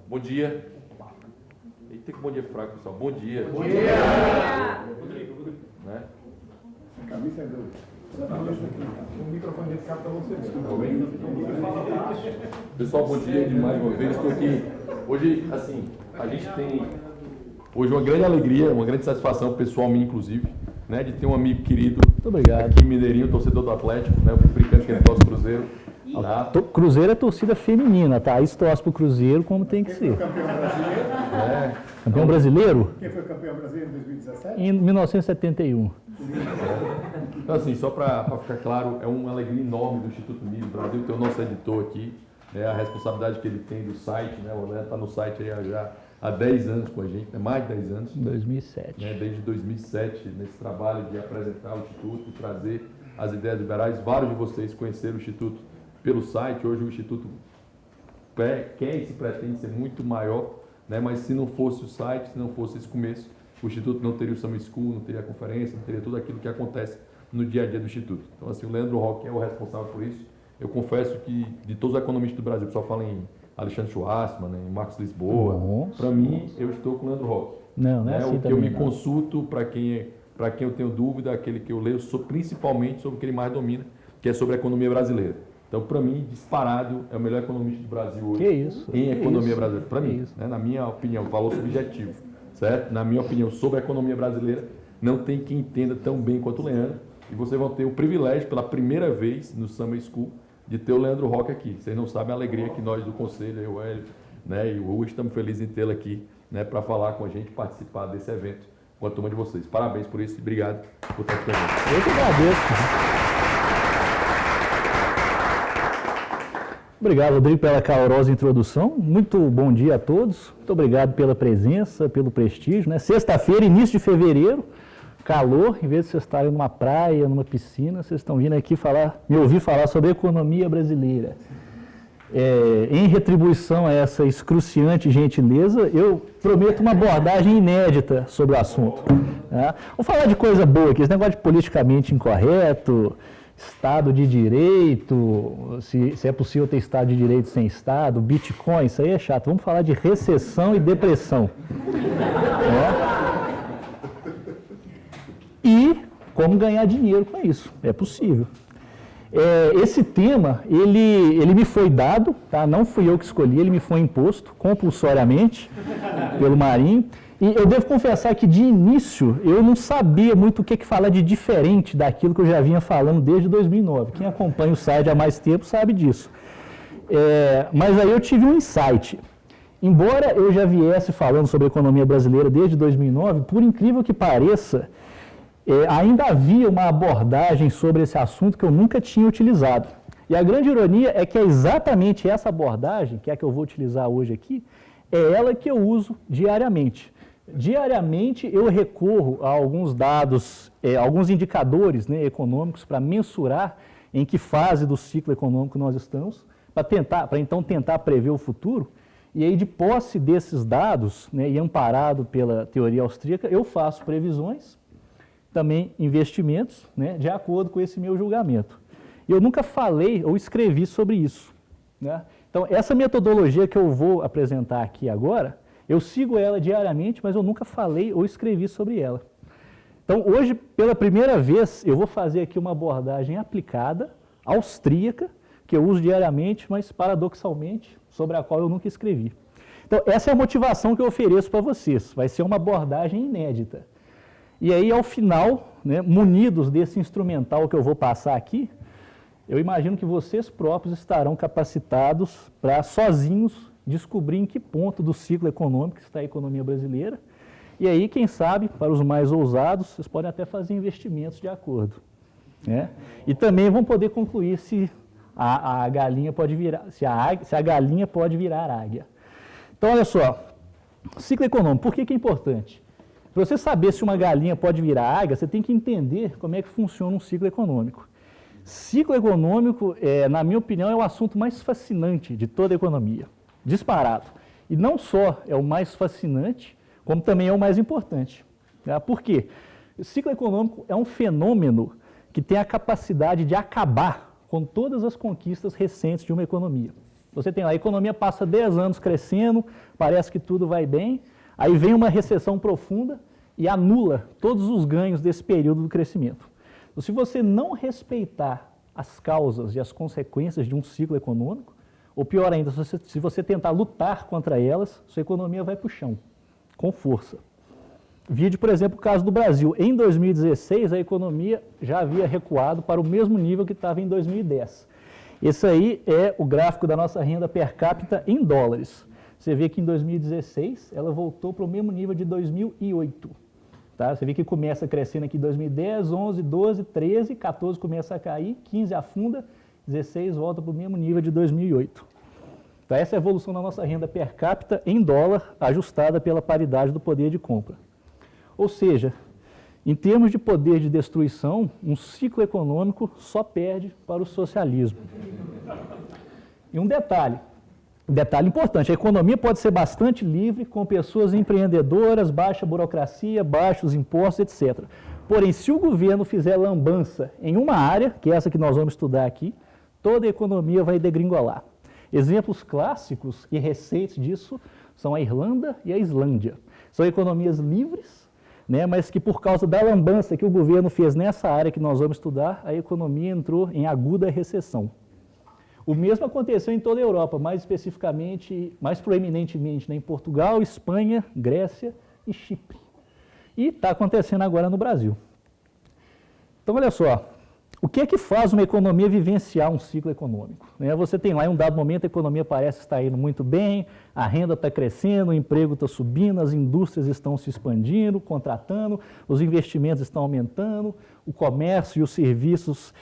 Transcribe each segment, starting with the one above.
Bom dia. Eita, que bom dia fraco, pessoal. Bom dia. Bom dia. Né? Camisa é doido. O microfone desse cara para você mesmo. Pessoal, bom dia de mais uma vez. Estou aqui. Hoje, assim, a gente tem hoje uma grande alegria, uma grande satisfação pessoal minha, inclusive, né, de ter um amigo querido. Muito obrigado. Aqui, Mineirinho, torcedor do Atlético, né? Eu fico brincando que ele torce Cruzeiro. Tá? Cruzeiro é torcida feminina, tá? Isso torce pro Cruzeiro como tem que ser. Campeão brasileiro. Campeão brasileiro? Quem foi campeão brasileiro em 2017? Em 1971. Então, assim, só para ficar claro, é uma alegria enorme do Instituto Milho Brasil ter o nosso editor aqui, né, a responsabilidade que ele tem do site, né, o Leandro está no site aí já há 10 anos com a gente, né, mais de 10 anos. 2007. Né, desde 2007, nesse trabalho de apresentar o Instituto, trazer as ideias liberais. Vários de vocês conheceram o Instituto pelo site. Hoje o Instituto quer e se pretende ser muito maior, né, mas se não fosse o site, se não fosse esse começo, o Instituto não teria o Summer School, não teria a conferência, não teria tudo aquilo que acontece no dia a dia do Instituto. Então, assim, o Leandro Roque é o responsável por isso. Eu confesso que, de todos os economistas do Brasil, o pessoal fala em Alexandre Schwarzman, né, em Marcos Lisboa, para mim, eu estou com o Leandro Roque. Não é assim o que eu me não. consulto, para quem eu tenho dúvida, aquele que eu leio, principalmente sobre o que ele mais domina, que é sobre a economia brasileira. Então, para mim, disparado, é o melhor economista do Brasil hoje em economia brasileira. Para mim, né, na minha opinião, valor subjetivo, certo? Na minha opinião, sobre a economia brasileira, não tem quem entenda tão bem quanto o Leandro. E vocês vão ter o privilégio, pela primeira vez no Summer School, de ter o Leandro Roque aqui. Vocês não sabem a alegria que nós do Conselho, eu, o Hélio, né, e o Hugo, estamos felizes em tê-lo aqui, né, para falar com a gente, participar desse evento com a turma de vocês. Parabéns por isso e obrigado por estar aqui com a gente. Eu que agradeço. Obrigado, Rodrigo, pela calorosa introdução. Muito bom dia a todos. Muito obrigado pela presença, pelo prestígio, né? Sexta-feira, início de fevereiro, calor. Em vez de vocês estarem numa praia, numa piscina, vocês estão vindo aqui me ouvir falar sobre a economia brasileira. Em retribuição a essa excruciante gentileza, eu prometo uma abordagem inédita sobre o assunto. Né? Vamos falar de coisa boa aqui, esse negócio de politicamente incorreto, Estado de Direito, se é possível ter Estado de Direito sem Estado, Bitcoin, isso aí é chato. Vamos falar de recessão e depressão. E como ganhar dinheiro com isso, é possível. Esse tema, ele me foi dado, tá? Não fui eu que escolhi, ele me foi imposto compulsoriamente pelo Marinho. E eu devo confessar que, de início, eu não sabia muito o que falar de diferente daquilo que eu já vinha falando desde 2009. Quem acompanha o site há mais tempo sabe disso. Mas aí eu tive um insight. Embora eu já viesse falando sobre a economia brasileira desde 2009, por incrível que pareça, ainda havia uma abordagem sobre esse assunto que eu nunca tinha utilizado. E a grande ironia é que é exatamente essa abordagem, que é a que eu vou utilizar hoje aqui, é ela que eu uso diariamente. Diariamente eu recorro a alguns dados, alguns indicadores, né, econômicos para mensurar em que fase do ciclo econômico nós estamos, para então tentar prever o futuro. E aí, de posse desses dados, né, e amparado pela teoria austríaca, eu faço previsões, também investimentos, né, de acordo com esse meu julgamento. Eu nunca falei ou escrevi sobre isso, né? Então, essa metodologia que eu vou apresentar aqui agora, eu sigo ela diariamente, mas eu nunca falei ou escrevi sobre ela. Então, hoje, pela primeira vez, eu vou fazer aqui uma abordagem aplicada, austríaca, que eu uso diariamente, mas paradoxalmente, sobre a qual eu nunca escrevi. Então, essa é a motivação que eu ofereço para vocês. Vai ser uma abordagem inédita. E aí, ao final, né, munidos desse instrumental que eu vou passar aqui, eu imagino que vocês próprios estarão capacitados para, sozinhos, descobrir em que ponto do ciclo econômico está a economia brasileira. E aí, quem sabe, para os mais ousados, vocês podem até fazer investimentos de acordo. Né? E também vão poder concluir se a galinha pode virar, se a galinha pode virar águia. Então, olha só, ciclo econômico, por que é importante? Para você saber se uma galinha pode virar águia, você tem que entender como é que funciona um ciclo econômico. Ciclo econômico, na minha opinião, é o assunto mais fascinante de toda a economia, disparado. E não só é o mais fascinante, como também é o mais importante. Né? Por quê? O ciclo econômico é um fenômeno que tem a capacidade de acabar com todas as conquistas recentes de uma economia. Você tem lá, a economia passa 10 anos crescendo, parece que tudo vai bem, aí vem uma recessão profunda e anula todos os ganhos desse período do crescimento. Então, se você não respeitar as causas e as consequências de um ciclo econômico, ou pior ainda, se você tentar lutar contra elas, sua economia vai para o chão, com força. Vide, por exemplo, o caso do Brasil. Em 2016, a economia já havia recuado para o mesmo nível que estava em 2010. Esse aí é o gráfico da nossa renda per capita em dólares. Você vê que em 2016 ela voltou para o mesmo nível de 2008. Tá? Você vê que começa crescendo aqui em 2010, 11, 12, 13, 14 começa a cair, 15 afunda, 16 volta para o mesmo nível de 2008. Então, essa é a evolução da nossa renda per capita em dólar, ajustada pela paridade do poder de compra. Ou seja, em termos de poder de destruição, um ciclo econômico só perde para o socialismo. E um detalhe importante, a economia pode ser bastante livre, com pessoas empreendedoras, baixa burocracia, baixos impostos, etc. Porém, se o governo fizer lambança em uma área, que é essa que nós vamos estudar aqui, toda a economia vai degringolar. Exemplos clássicos e recentes disso são a Irlanda e a Islândia. São economias livres, né, mas que por causa da lambança que o governo fez nessa área que nós vamos estudar, a economia entrou em aguda recessão. O mesmo aconteceu em toda a Europa, mais especificamente, mais proeminentemente, né, em Portugal, Espanha, Grécia e Chipre. E está acontecendo agora no Brasil. Então, olha só, o que é que faz uma economia vivenciar um ciclo econômico? Você tem lá, em um dado momento, a economia parece estar indo muito bem, a renda está crescendo, o emprego está subindo, as indústrias estão se expandindo, contratando, os investimentos estão aumentando, o comércio e os serviços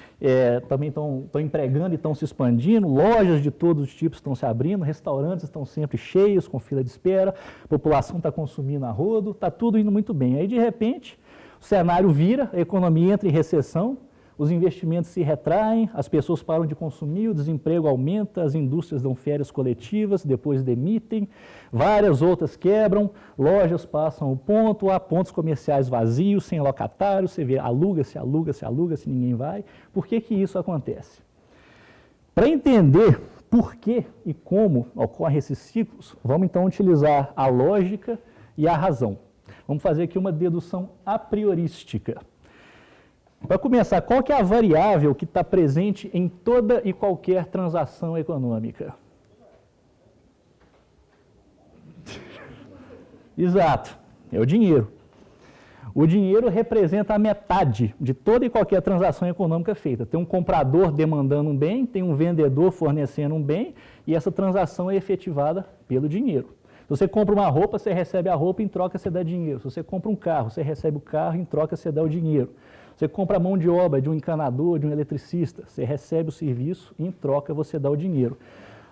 também estão empregando e estão se expandindo, lojas de todos os tipos estão se abrindo, restaurantes estão sempre cheios, com fila de espera, a população está consumindo a rodo, está tudo indo muito bem. Aí, de repente, o cenário vira, a economia entra em recessão, os investimentos se retraem, as pessoas param de consumir, o desemprego aumenta, as indústrias dão férias coletivas, depois demitem, várias outras quebram, lojas passam o ponto, há pontos comerciais vazios, sem locatários, você vê, aluga-se, ninguém vai. Por que que isso acontece? Para entender por que e como ocorrem esses ciclos, vamos então utilizar a lógica e a razão. Vamos fazer aqui uma dedução a priorística. Para começar, qual que é a variável que está presente em toda e qualquer transação econômica? Exato, é o dinheiro. O dinheiro representa a metade de toda e qualquer transação econômica feita. Tem um comprador demandando um bem, tem um vendedor fornecendo um bem, e essa transação é efetivada pelo dinheiro. Se você compra uma roupa, você recebe a roupa, em troca você dá dinheiro. Se você compra um carro, você recebe o carro, em troca você dá o dinheiro. Você compra a mão de obra de um encanador, de um eletricista, você recebe o serviço e em troca você dá o dinheiro.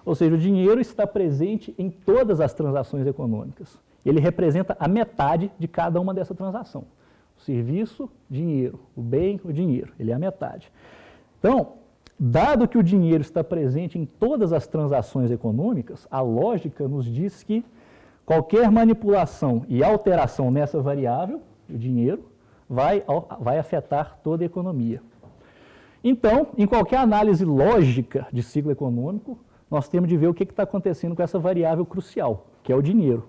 Ou seja, o dinheiro está presente em todas as transações econômicas. Ele representa a metade de cada uma dessa transação. O serviço, dinheiro. O bem, o dinheiro. Ele é a metade. Então, dado que o dinheiro está presente em todas as transações econômicas, a lógica nos diz que qualquer manipulação e alteração nessa variável, o dinheiro, vai afetar toda a economia. Então, em qualquer análise lógica de ciclo econômico, nós temos de ver o que está acontecendo com essa variável crucial, que é o dinheiro.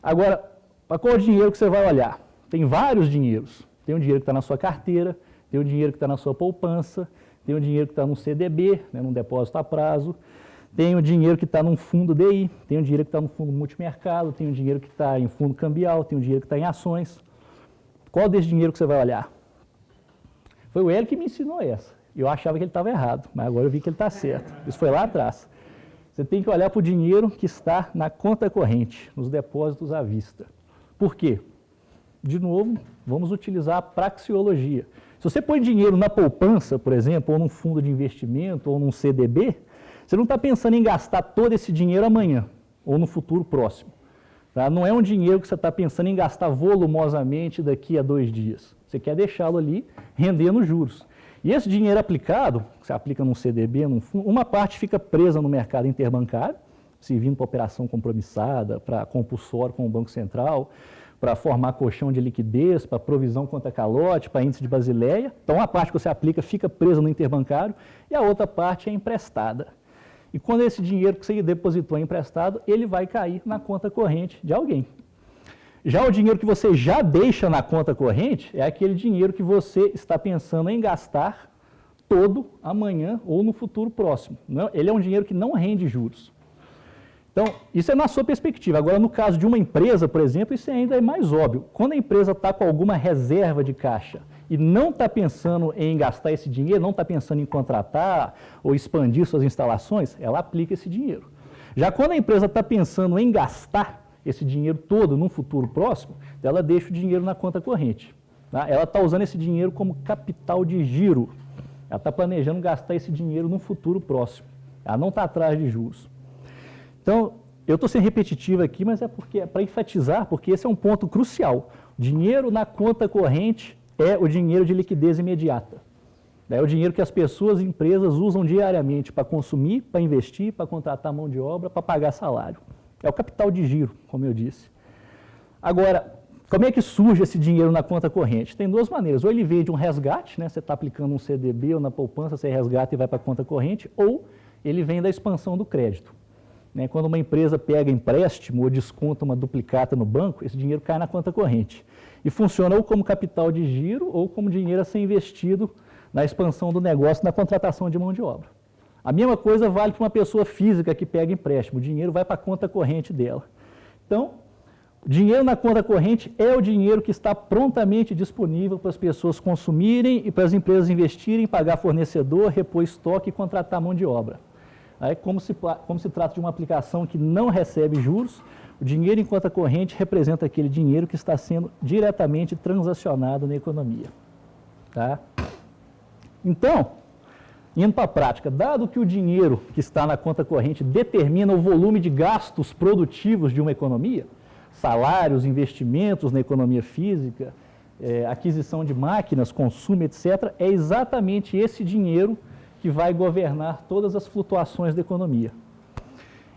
Agora, para qual dinheiro que você vai olhar? Tem vários dinheiros. Tem um dinheiro que está na sua carteira, tem um dinheiro que está na sua poupança, tem um dinheiro que está num CDB, né, num depósito a prazo, tem um dinheiro que está num fundo DI, tem um dinheiro que está no fundo multimercado, tem um dinheiro que está em fundo cambial, tem um dinheiro que está em ações. Qual desse dinheiro que você vai olhar? Foi o Hélio que me ensinou essa. Eu achava que ele estava errado, mas agora eu vi que ele está certo. Isso foi lá atrás. Você tem que olhar para o dinheiro que está na conta corrente, nos depósitos à vista. Por quê? De novo, vamos utilizar a praxeologia. Se você põe dinheiro na poupança, por exemplo, ou num fundo de investimento, ou num CDB, você não está pensando em gastar todo esse dinheiro amanhã, ou no futuro próximo. Tá? Não é um dinheiro que você está pensando em gastar volumosamente daqui a 2 dias. Você quer deixá-lo ali rendendo juros. E esse dinheiro aplicado, que você aplica num CDB, num fundo, uma parte fica presa no mercado interbancário, servindo para operação compromissada, para compulsório com o Banco Central, para formar colchão de liquidez, para provisão contra calote, para índice de Basileia. Então, a parte que você aplica fica presa no interbancário e a outra parte é emprestada. e quando esse dinheiro que você depositou é emprestado, ele vai cair na conta corrente de alguém. Já o dinheiro que você já deixa na conta corrente é aquele dinheiro que você está pensando em gastar todo amanhã ou no futuro próximo. Ele é um dinheiro que não rende juros. Então, isso é na sua perspectiva. Agora, no caso de uma empresa, por exemplo, isso ainda é mais óbvio. Quando a empresa está com alguma reserva de caixa e não está pensando em gastar esse dinheiro, não está pensando em contratar ou expandir suas instalações, ela aplica esse dinheiro. Já quando a empresa está pensando em gastar esse dinheiro todo num futuro próximo, ela deixa o dinheiro na conta corrente. Tá? Ela está usando esse dinheiro como capital de giro. Ela está planejando gastar esse dinheiro num futuro próximo. Ela não está atrás de juros. Então, eu estou sendo repetitivo aqui, mas é para enfatizar, porque esse é um ponto crucial. Dinheiro na conta corrente é o dinheiro de liquidez imediata. É o dinheiro que as pessoas e empresas usam diariamente para consumir, para investir, para contratar mão de obra, para pagar salário. É o capital de giro, como eu disse. Agora, como é que surge esse dinheiro na conta corrente? Tem duas maneiras. Ou ele veio de um resgate, né? Você está aplicando um CDB ou na poupança, você resgata e vai para a conta corrente, ou ele vem da expansão do crédito. Né? Quando uma empresa pega empréstimo ou desconta uma duplicata no banco, esse dinheiro cai na conta corrente. E funciona ou como capital de giro ou como dinheiro a ser investido na expansão do negócio, na contratação de mão de obra. A mesma coisa vale para uma pessoa física que pega empréstimo, o dinheiro vai para a conta corrente dela. Então, dinheiro na conta corrente é o dinheiro que está prontamente disponível para as pessoas consumirem e para as empresas investirem, pagar fornecedor, repor estoque e contratar mão de obra. Aí, como se trata de uma aplicação que não recebe juros, o dinheiro em conta corrente representa aquele dinheiro que está sendo diretamente transacionado na economia. Tá? Então, indo para a prática, dado que o dinheiro que está na conta corrente determina o volume de gastos produtivos de uma economia, salários, investimentos na economia física, aquisição de máquinas, consumo, etc., é exatamente esse dinheiro que vai governar todas as flutuações da economia.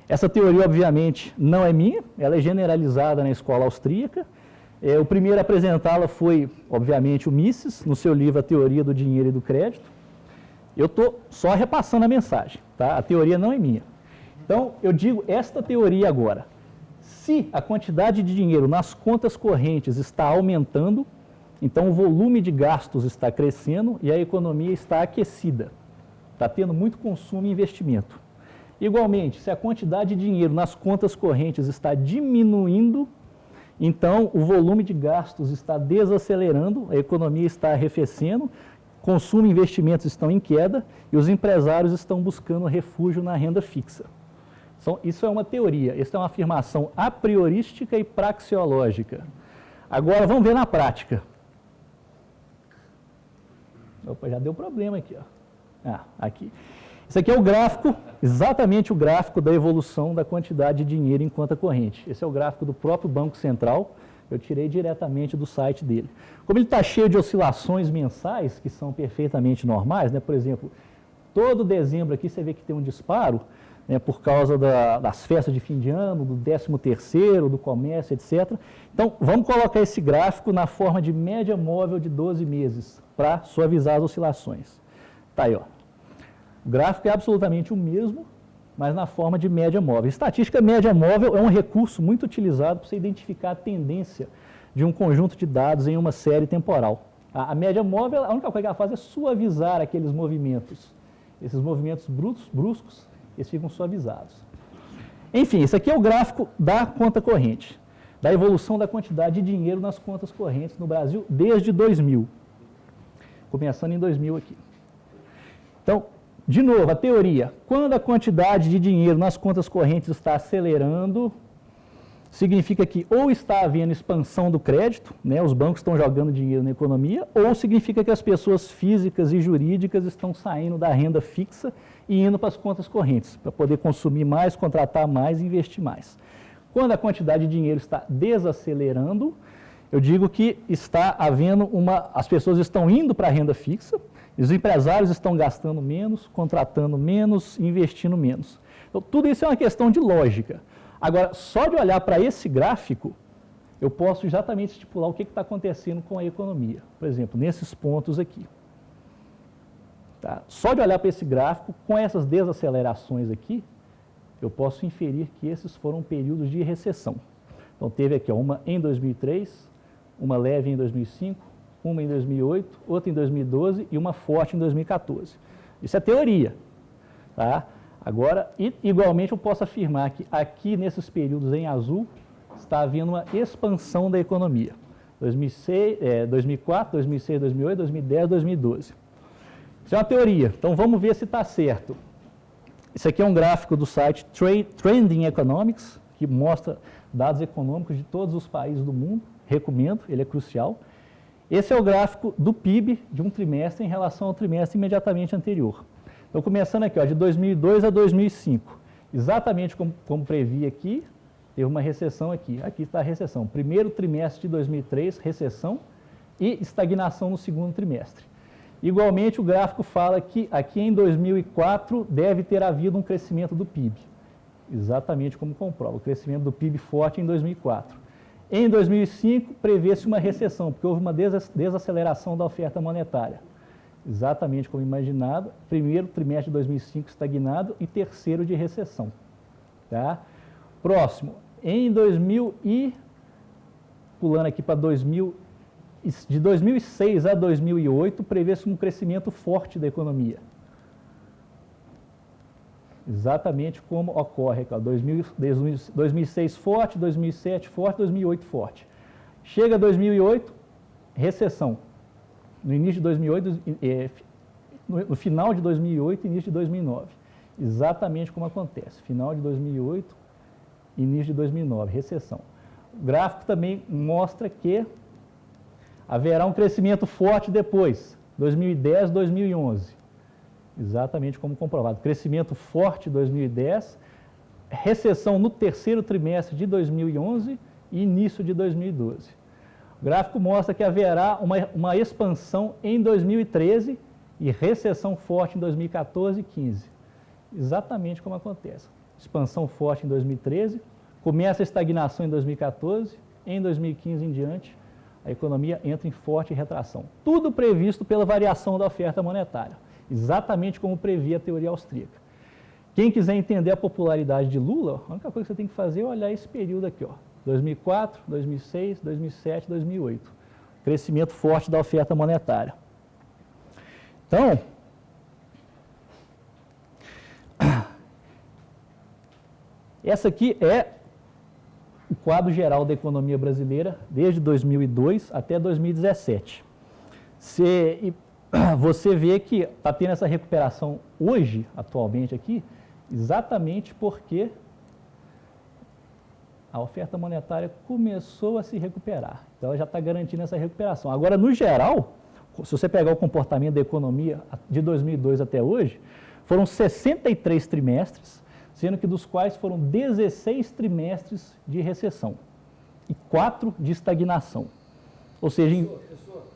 Essa teoria, obviamente, não é minha, ela é generalizada na escola austríaca. O primeiro a apresentá-la foi, obviamente, o Mises, no seu livro A Teoria do Dinheiro e do Crédito. Eu estou só repassando a mensagem, tá? A teoria não é minha. Então, eu digo esta teoria agora. Se a quantidade de dinheiro nas contas correntes está aumentando, então o volume de gastos está crescendo e a economia está aquecida. Está tendo muito consumo e investimento. Igualmente, se a quantidade de dinheiro nas contas correntes está diminuindo, então o volume de gastos está desacelerando, a economia está arrefecendo, consumo e investimentos estão em queda e os empresários estão buscando refúgio na renda fixa. Então, isso é uma teoria, isso é uma afirmação a priorística e praxeológica. Agora, vamos ver na prática. Opa, já deu problema aqui. Ó. Aqui. Isso aqui é o gráfico, exatamente o gráfico da evolução da quantidade de dinheiro em conta corrente. Esse é o gráfico do próprio Banco Central. Eu tirei diretamente do site dele. Como ele está cheio de oscilações mensais, que são perfeitamente normais, né? Por exemplo, todo dezembro aqui você vê que tem um disparo, né, por causa das festas de fim de ano, do 13º, do comércio, etc. Então, vamos colocar esse gráfico na forma de média móvel de 12 meses, para suavizar as oscilações. Tá aí, ó. O gráfico é absolutamente o mesmo, mas na forma de média móvel. Estatística média móvel é um recurso muito utilizado para você identificar a tendência de um conjunto de dados em uma série temporal. A média móvel, a única coisa que ela faz é suavizar aqueles movimentos. Esses movimentos bruscos, eles ficam suavizados. Enfim, esse aqui é o gráfico da conta corrente, da evolução da quantidade de dinheiro nas contas correntes no Brasil desde 2000. Começando em 2000 aqui. Então, de novo, a teoria, quando a quantidade de dinheiro nas contas correntes está acelerando, significa que ou está havendo expansão do crédito, né, os bancos estão jogando dinheiro na economia, ou significa que as pessoas físicas e jurídicas estão saindo da renda fixa e indo para as contas correntes, para poder consumir mais, contratar mais e investir mais. Quando a quantidade de dinheiro está desacelerando, eu digo que está havendo as pessoas estão indo para a renda fixa, os empresários estão gastando menos, contratando menos, investindo menos. Então, tudo isso é uma questão de lógica. Agora, só de olhar para esse gráfico, eu posso exatamente estipular o que está acontecendo com a economia. Por exemplo, nesses pontos aqui. Tá? Só de olhar para esse gráfico, com essas desacelerações aqui, eu posso inferir que esses foram períodos de recessão. Então, teve aqui ó, uma em 2003, uma leve em 2005, uma em 2008, outra em 2012 e uma forte em 2014. Isso é teoria. Tá? Agora, igualmente, eu posso afirmar que aqui, nesses períodos em azul, está havendo uma expansão da economia. 2004, 2006, 2008, 2010, 2012. Isso é uma teoria. Então, vamos ver se está certo. Isso aqui é um gráfico do site Trending Economics, que mostra dados econômicos de todos os países do mundo. Recomendo, ele é crucial. Esse é o gráfico do PIB de um trimestre em relação ao trimestre imediatamente anterior. Então, começando aqui, ó, de 2002 a 2005, exatamente como previ aqui, teve uma recessão aqui. Aqui está a recessão. Primeiro trimestre de 2003, recessão e estagnação no segundo trimestre. Igualmente, o gráfico fala que aqui em 2004 deve ter havido um crescimento do PIB. Exatamente como comprova, o crescimento do PIB forte em 2004. Em 2005, prevê-se uma recessão, porque houve uma desaceleração da oferta monetária. Exatamente como imaginado, primeiro trimestre de 2005 estagnado e terceiro de recessão. Tá? Próximo, pulando aqui para de 2006 a 2008, prevê-se um crescimento forte da economia. Exatamente como ocorre aqui, ó, 2006 forte, 2007 forte, 2008 forte. Chega 2008, recessão. No início de 2008, no final de 2008 e início de 2009. Exatamente como acontece. Final de 2008, início de 2009, recessão. O gráfico também mostra que haverá um crescimento forte depois, 2010, 2011. Exatamente como comprovado. Crescimento forte em 2010, recessão no terceiro trimestre de 2011 e início de 2012. O gráfico mostra que haverá uma expansão em 2013 e recessão forte em 2014 e 2015. Exatamente como acontece. Expansão forte em 2013, começa a estagnação em 2014, em 2015 em diante, a economia entra em forte retração. Tudo previsto pela variação da oferta monetária, exatamente como previa a teoria austríaca. Quem quiser entender a popularidade de Lula, a única coisa que você tem que fazer é olhar esse período aqui, ó, 2004, 2006, 2007, 2008. Crescimento forte da oferta monetária. Então, essa aqui é o quadro geral da economia brasileira desde 2002 até 2017. Você vê que está tendo essa recuperação hoje, atualmente aqui, exatamente porque a oferta monetária começou a se recuperar. Então, ela já está garantindo essa recuperação. Agora, no geral, se você pegar o comportamento da economia de 2002 até hoje, foram 63 trimestres, sendo que dos quais foram 16 trimestres de recessão e 4 de estagnação. Ou seja,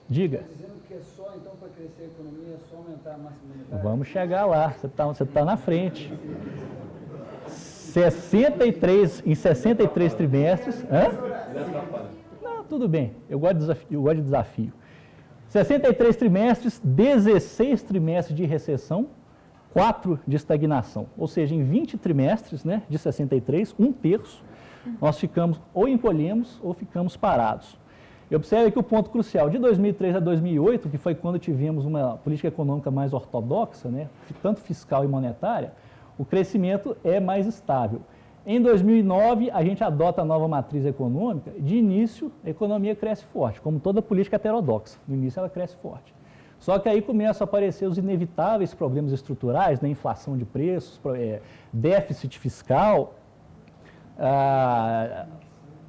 diga. Está dizendo que é só, então, para crescer a economia, é só aumentar a massa monetária? Vamos chegar lá, você tá na frente. 63 trimestres. Hã? Não, tudo bem, eu gosto de desafio. 63 trimestres, 16 trimestres de recessão, 4 de estagnação. Ou seja, em 20 trimestres, né, de 63, um terço, nós ficamos ou encolhemos ou ficamos parados. E observe que o ponto crucial, de 2003 a 2008, que foi quando tivemos uma política econômica mais ortodoxa, né, tanto fiscal e monetária, o crescimento é mais estável. Em 2009, a gente adota a nova matriz econômica. De início, a economia cresce forte, como toda política heterodoxa. No início, ela cresce forte. Só que aí começam a aparecer os inevitáveis problemas estruturais, né? Inflação de preços, déficit fiscal,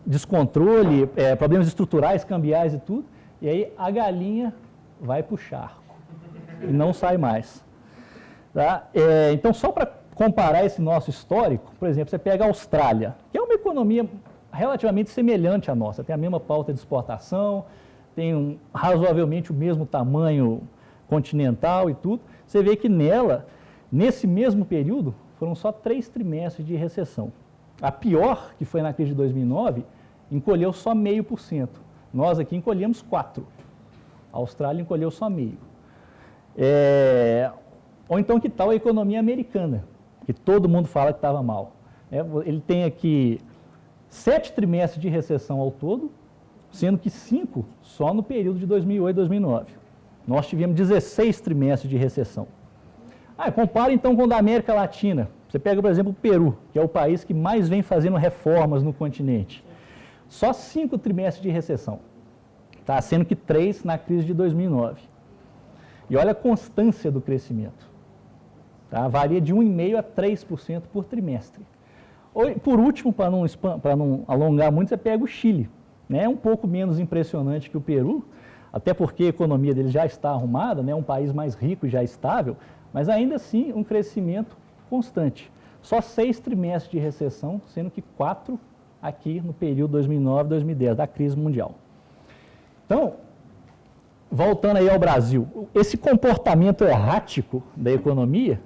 descontrole, problemas estruturais, cambiais e tudo. E aí a galinha vai para o charco e não sai mais. Tá? Então, só para comparar esse nosso histórico, por exemplo, você pega a Austrália, que é uma economia relativamente semelhante à nossa, tem a mesma pauta de exportação, tem razoavelmente o mesmo tamanho continental e tudo. Você vê que nela, nesse mesmo período, foram só 3 trimestres de recessão. A pior, que foi na crise de 2009, encolheu só 0,5%. Nós aqui encolhemos 4%. A Austrália encolheu só 0,5%. Ou então que tal a economia americana, que todo mundo fala que estava mal. Ele tem aqui 7 trimestres de recessão ao todo, sendo que 5 só no período de 2008 e 2009. Nós tivemos 16 trimestres de recessão. Compara então com o da América Latina. Você pega, por exemplo, o Peru, que é o país que mais vem fazendo reformas no continente. Só 5 trimestres de recessão, tá? Sendo que 3 na crise de 2009. E olha a constância do crescimento. Tá? Varia de 1,5% a 3% por trimestre. Por último, para não alongar muito, você pega o Chile. É um pouco menos impressionante que o Peru, até porque a economia dele já está arrumada, né? Um país mais rico e já estável, mas ainda assim um crescimento constante. Só 6 trimestres de recessão, sendo que 4 aqui no período 2009-2010, da crise mundial. Então, voltando aí ao Brasil, esse comportamento errático da economia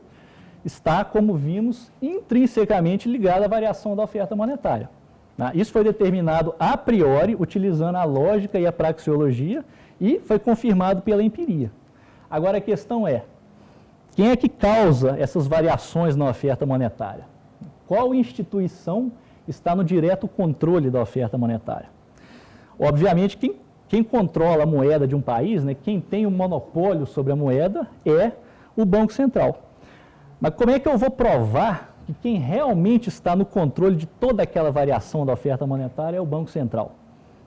está, como vimos, intrinsecamente ligado à variação da oferta monetária. Isso foi determinado a priori, utilizando a lógica e a praxeologia, e foi confirmado pela empiria. Agora a questão é, quem é que causa essas variações na oferta monetária? Qual instituição está no direto controle da oferta monetária? Obviamente, quem controla a moeda de um país, né, quem tem o monopólio sobre a moeda é o Banco Central. Mas como é que eu vou provar que quem realmente está no controle de toda aquela variação da oferta monetária é o Banco Central?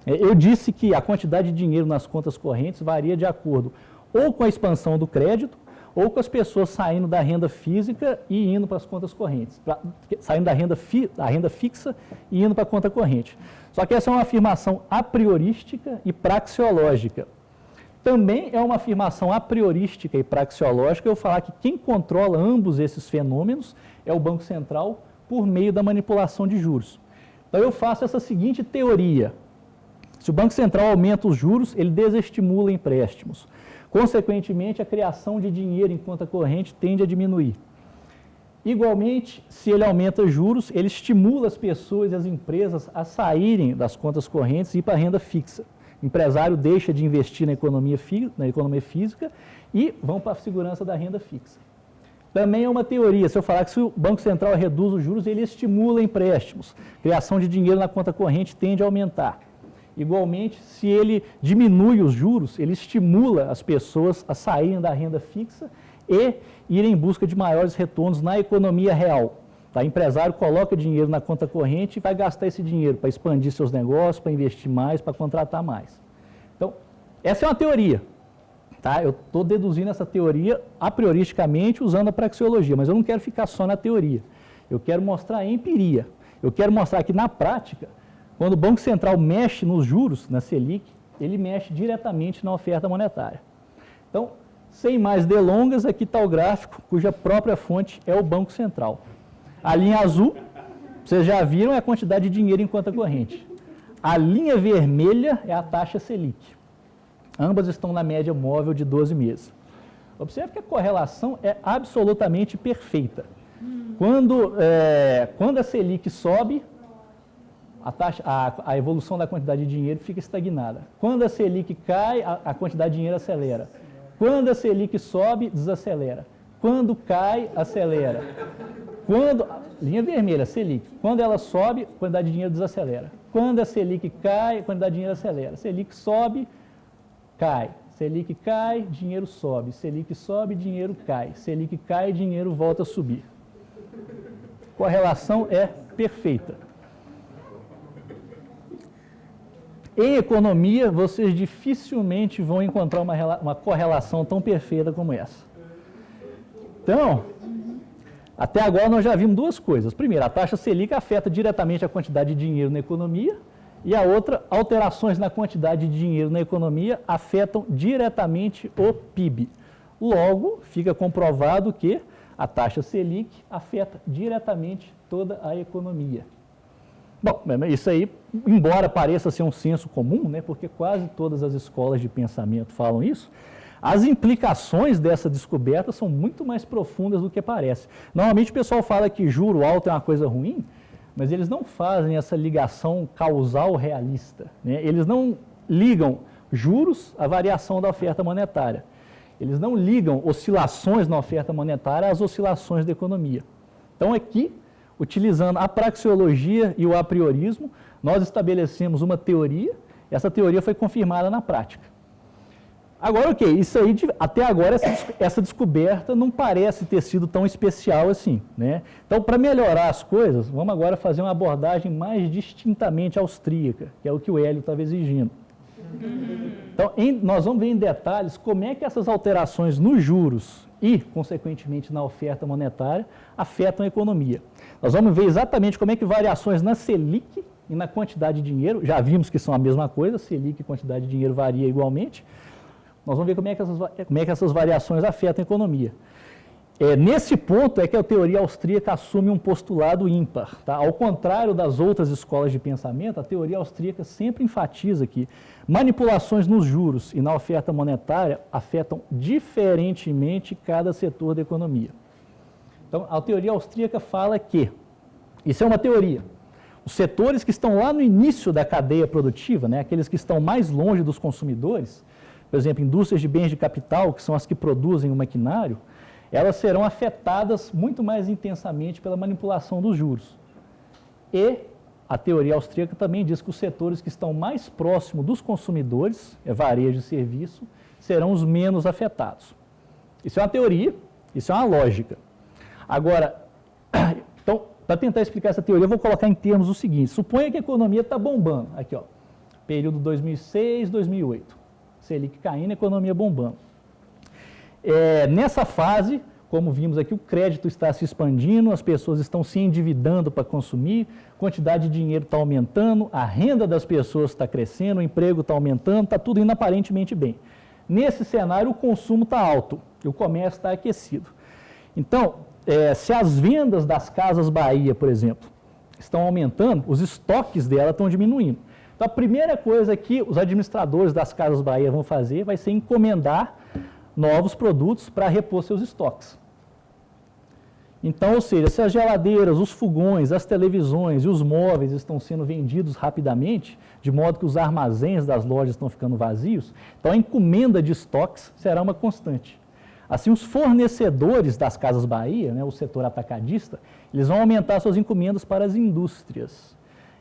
Eu disse que a quantidade de dinheiro nas contas correntes varia de acordo ou com a expansão do crédito, ou com as pessoas saindo da renda física e indo para as contas correntes, saindo da renda fixa e indo para a conta corrente. Só que essa é uma afirmação a priorística e praxeológica. Também é uma afirmação a priorística e praxeológica eu falar que quem controla ambos esses fenômenos é o Banco Central por meio da manipulação de juros. Então eu faço essa seguinte teoria. Se o Banco Central aumenta os juros, ele desestimula empréstimos. Consequentemente, a criação de dinheiro em conta corrente tende a diminuir. Igualmente, se ele aumenta juros, ele estimula as pessoas e as empresas a saírem das contas correntes e ir para a renda fixa. O empresário deixa de investir na economia física e vão para a segurança da renda fixa. Também é uma teoria, se eu falar que se o Banco Central reduz os juros, ele estimula empréstimos. Criação de dinheiro na conta corrente tende a aumentar. Igualmente, se ele diminui os juros, ele estimula as pessoas a saírem da renda fixa e irem em busca de maiores retornos na economia real. O empresário coloca dinheiro na conta corrente e vai gastar esse dinheiro para expandir seus negócios, para investir mais, para contratar mais. Então, essa é uma teoria. Eu estou deduzindo essa teoria a prioristicamente usando a praxeologia, mas eu não quero ficar só na teoria. Eu quero mostrar a empiria. Eu quero mostrar que na prática, quando o Banco Central mexe nos juros, na Selic, ele mexe diretamente na oferta monetária. Então, sem mais delongas, aqui está o gráfico, cuja própria fonte é o Banco Central. A linha azul, vocês já viram, é a quantidade de dinheiro em conta corrente. A linha vermelha é a taxa Selic. Ambas estão na média móvel de 12 meses. Observe que a correlação é absolutamente perfeita. Quando a Selic sobe, a evolução da quantidade de dinheiro fica estagnada. Quando a Selic cai, a quantidade de dinheiro acelera. Quando a Selic sobe, desacelera. Quando cai, acelera. Linha vermelha, Selic. Quando ela sobe, a quantidade de dinheiro desacelera. Quando a Selic cai, a quantidade de dinheiro acelera. Selic sobe, cai. Selic cai, dinheiro sobe. Selic sobe, dinheiro cai. Selic cai, dinheiro volta a subir. Correlação é perfeita. Em economia, vocês dificilmente vão encontrar uma correlação tão perfeita como essa. Então, até agora nós já vimos duas coisas. Primeiro, a taxa Selic afeta diretamente a quantidade de dinheiro na economia, e a outra, alterações na quantidade de dinheiro na economia afetam diretamente o PIB. Logo, fica comprovado que a taxa Selic afeta diretamente toda a economia. Bom, isso aí, embora pareça ser um senso comum, né, porque quase todas as escolas de pensamento falam isso, as implicações dessa descoberta são muito mais profundas do que parece. Normalmente o pessoal fala que juro alto é uma coisa ruim, mas eles não fazem essa ligação causal realista, né? Eles não ligam juros à variação da oferta monetária. Eles não ligam oscilações na oferta monetária às oscilações da economia. Então, aqui, utilizando a praxeologia e o apriorismo, nós estabelecemos uma teoria, e essa teoria foi confirmada na prática. Agora, ok, isso aí, até agora, essa descoberta não parece ter sido tão especial assim, né? Então, para melhorar as coisas, vamos agora fazer uma abordagem mais distintamente austríaca, que é o que o Hélio estava exigindo. Então, nós vamos ver em detalhes como é que essas alterações nos juros e, consequentemente, na oferta monetária, afetam a economia. Nós vamos ver exatamente como é que variações na Selic e na quantidade de dinheiro, já vimos que são a mesma coisa, Selic e quantidade de dinheiro varia igualmente. Nós vamos ver como é que essas variações afetam a economia. Nesse ponto é que a teoria austríaca assume um postulado ímpar. Tá? Ao contrário das outras escolas de pensamento, a teoria austríaca sempre enfatiza que manipulações nos juros e na oferta monetária afetam diferentemente cada setor da economia. Então, a teoria austríaca fala que, isso é uma teoria, os setores que estão lá no início da cadeia produtiva, né, aqueles que estão mais longe dos consumidores, por exemplo, indústrias de bens de capital, que são as que produzem o maquinário, elas serão afetadas muito mais intensamente pela manipulação dos juros. E a teoria austríaca também diz que os setores que estão mais próximos dos consumidores, varejo e serviço, serão os menos afetados. Isso é uma teoria, isso é uma lógica. Agora, então, para tentar explicar essa teoria, eu vou colocar em termos o seguinte: suponha que a economia está bombando, aqui ó, período 2006, 2008. Selic caindo, economia bombando. Nessa fase, como vimos aqui, o crédito está se expandindo, as pessoas estão se endividando para consumir, a quantidade de dinheiro está aumentando, a renda das pessoas está crescendo, o emprego está aumentando, está tudo indo aparentemente bem. Nesse cenário, o consumo está alto e o comércio está aquecido. Então, se as vendas das Casas Bahia, por exemplo, estão aumentando, os estoques dela estão diminuindo. Então, a primeira coisa que os administradores das Casas Bahia vão fazer vai ser encomendar novos produtos para repor seus estoques. Então, ou seja, se as geladeiras, os fogões, as televisões e os móveis estão sendo vendidos rapidamente, de modo que os armazéns das lojas estão ficando vazios, então a encomenda de estoques será uma constante. Assim, os fornecedores das Casas Bahia, né, o setor atacadista, eles vão aumentar suas encomendas para as indústrias.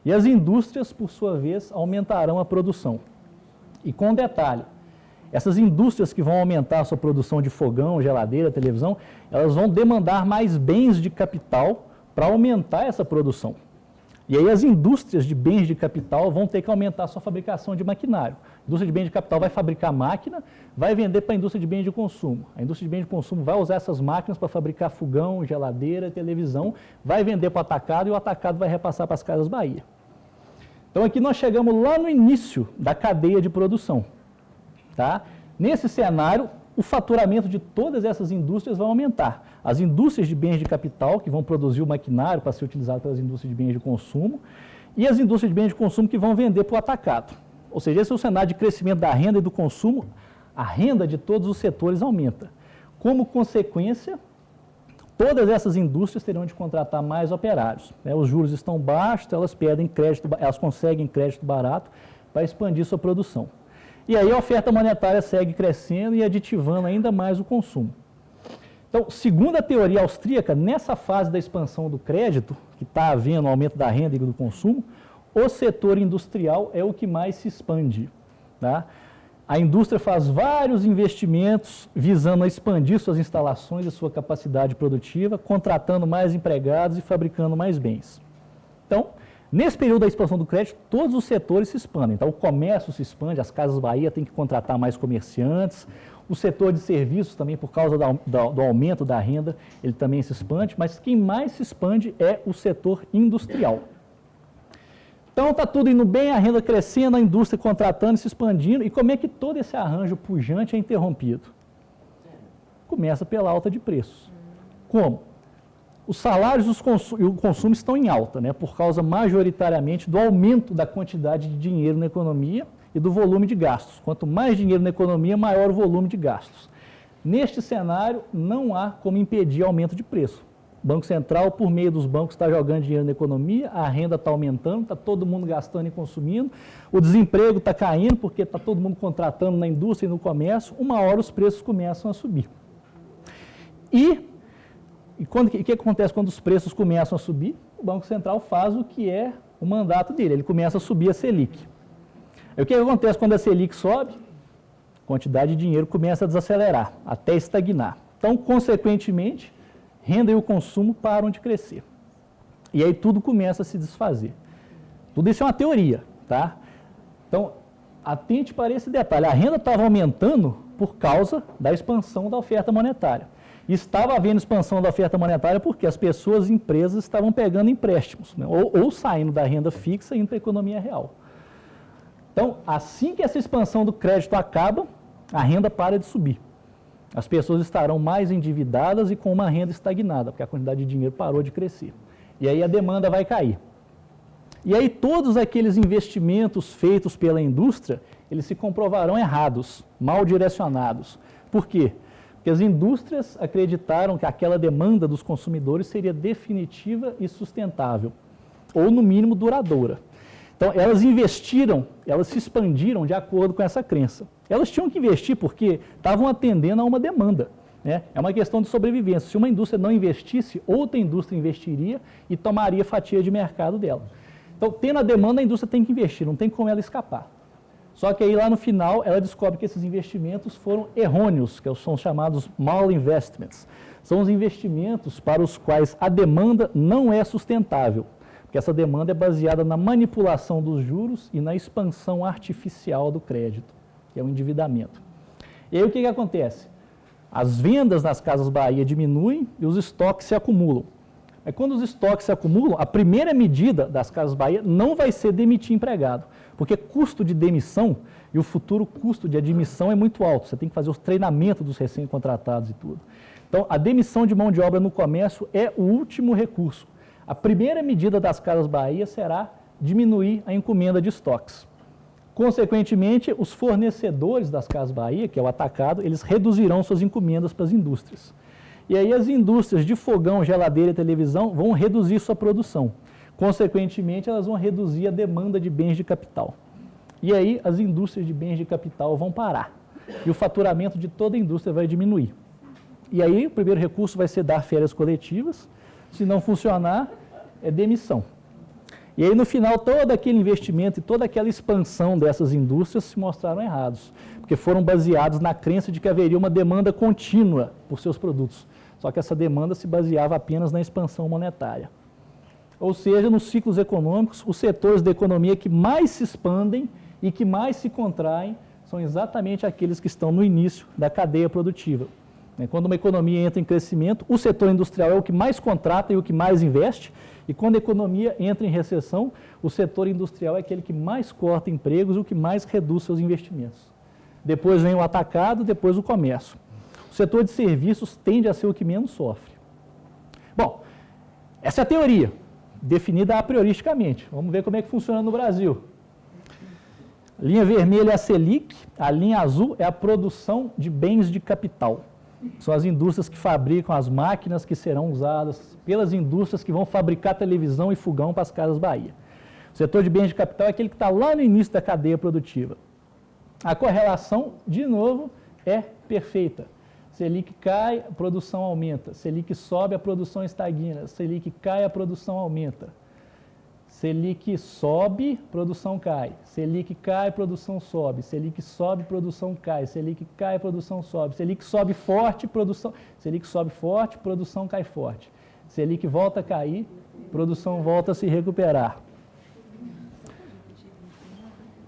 E as indústrias, por sua vez, aumentarão a produção. E com um detalhe, essas indústrias que vão aumentar a sua produção de fogão, geladeira, televisão, elas vão demandar mais bens de capital para aumentar essa produção. E aí as indústrias de bens de capital vão ter que aumentar a sua fabricação de maquinário. A indústria de bens de capital vai fabricar máquina, vai vender para a indústria de bens de consumo. A indústria de bens de consumo vai usar essas máquinas para fabricar fogão, geladeira, televisão, vai vender para o atacado e o atacado vai repassar para as Casas Bahia. Então aqui nós chegamos lá no início da cadeia de produção. Tá? Nesse cenário, o faturamento de todas essas indústrias vai aumentar. As indústrias de bens de capital, que vão produzir o maquinário para ser utilizado pelas indústrias de bens de consumo, e as indústrias de bens de consumo que vão vender para o atacado. Ou seja, esse é o cenário de crescimento da renda e do consumo, a renda de todos os setores aumenta. Como consequência, todas essas indústrias terão de contratar mais operários. Né? Os juros estão baixos, elas pedem crédito, elas conseguem crédito barato para expandir sua produção. E aí a oferta monetária segue crescendo e aditivando ainda mais o consumo. Então, segundo a teoria austríaca, nessa fase da expansão do crédito, que está havendo aumento da renda e do consumo, o setor industrial é o que mais se expande. Tá? A indústria faz vários investimentos visando a expandir suas instalações e sua capacidade produtiva, contratando mais empregados e fabricando mais bens. Então, nesse período da expansão do crédito, todos os setores se expandem. Então, o comércio se expande, as Casas Bahia têm que contratar mais comerciantes, o setor de serviços também, por causa do aumento da renda, ele também se expande, mas quem mais se expande é o setor industrial. Então, está tudo indo bem, a renda crescendo, a indústria contratando, se expandindo, e como é que todo esse arranjo pujante é interrompido? Começa pela alta de preços. Como? Os salários e o consumo estão em alta, né, por causa majoritariamente do aumento da quantidade de dinheiro na economia e do volume de gastos. Quanto mais dinheiro na economia, maior o volume de gastos. Neste cenário, não há como impedir aumento de preço. O Banco Central, por meio dos bancos, está jogando dinheiro na economia, a renda está aumentando, está todo mundo gastando e consumindo, o desemprego está caindo porque está todo mundo contratando na indústria e no comércio, uma hora os preços começam a subir. E o que acontece quando os preços começam a subir? O Banco Central faz o que é o mandato dele, ele começa a subir a Selic. Aí o que acontece quando a Selic sobe? A quantidade de dinheiro começa a desacelerar, até estagnar. Então, consequentemente, renda e o consumo param de crescer. E aí tudo começa a se desfazer. Tudo isso é uma teoria, tá? Então, atente para esse detalhe. A renda estava aumentando por causa da expansão da oferta monetária. E estava havendo expansão da oferta monetária porque as pessoas, empresas, estavam pegando empréstimos, né? ou saindo da renda fixa e indo para a economia real. Então, assim que essa expansão do crédito acaba, a renda para de subir. As pessoas estarão mais endividadas e com uma renda estagnada, porque a quantidade de dinheiro parou de crescer. E aí a demanda vai cair. E aí todos aqueles investimentos feitos pela indústria, eles se comprovarão errados, mal direcionados. Por quê? Porque as indústrias acreditaram que aquela demanda dos consumidores seria definitiva e sustentável, ou no mínimo duradoura. Então, elas investiram, elas se expandiram de acordo com essa crença. Elas tinham que investir porque estavam atendendo a uma demanda, né? É uma questão de sobrevivência. Se uma indústria não investisse, outra indústria investiria e tomaria fatia de mercado dela. Então, tendo a demanda, a indústria tem que investir, não tem como ela escapar. Só que aí, lá no final, ela descobre que esses investimentos foram errôneos, que são chamados mal investments. São os investimentos para os quais a demanda não é sustentável. Porque essa demanda é baseada na manipulação dos juros e na expansão artificial do crédito, que é o endividamento. E aí o que acontece? As vendas nas Casas Bahia diminuem e os estoques se acumulam. Aí quando os estoques se acumulam, a primeira medida das Casas Bahia não vai ser demitir empregado, porque custo de demissão e o futuro custo de admissão é muito alto. Você tem que fazer o treinamento dos recém-contratados e tudo. Então, a demissão de mão de obra no comércio é o último recurso. A primeira medida das Casas Bahia será diminuir a encomenda de estoques. Consequentemente, os fornecedores das Casas Bahia, que é o atacado, eles reduzirão suas encomendas para as indústrias. E aí as indústrias de fogão, geladeira e televisão vão reduzir sua produção. Consequentemente, elas vão reduzir a demanda de bens de capital. E aí as indústrias de bens de capital vão parar. E o faturamento de toda a indústria vai diminuir. E aí o primeiro recurso vai ser dar férias coletivas. Se não funcionar, é demissão. E aí, no final, todo aquele investimento e toda aquela expansão dessas indústrias se mostraram errados, porque foram baseados na crença de que haveria uma demanda contínua por seus produtos. Só que essa demanda se baseava apenas na expansão monetária. Ou seja, nos ciclos econômicos, os setores da economia que mais se expandem e que mais se contraem são exatamente aqueles que estão no início da cadeia produtiva. Quando uma economia entra em crescimento, o setor industrial é o que mais contrata e o que mais investe, e quando a economia entra em recessão, o setor industrial é aquele que mais corta empregos e o que mais reduz seus investimentos. Depois vem o atacado, depois o comércio. O setor de serviços tende a ser o que menos sofre. Bom, essa é a teoria, definida a prioristicamente. Vamos ver como é que funciona no Brasil. A linha vermelha é a Selic, a linha azul é a produção de bens de capital. São as indústrias que fabricam as máquinas que serão usadas pelas indústrias que vão fabricar televisão e fogão para as Casas Bahia. O setor de bens de capital é aquele que está lá no início da cadeia produtiva. A correlação, de novo, é perfeita. Selic cai, a produção aumenta. Selic sobe, a produção estagna. Selic cai, a produção aumenta. Selic sobe, produção cai. Selic cai, produção sobe. Selic sobe, produção cai. Selic cai, produção sobe. Selic sobe forte, produção... Selic sobe forte, produção cai forte. Selic volta a cair, produção volta a se recuperar.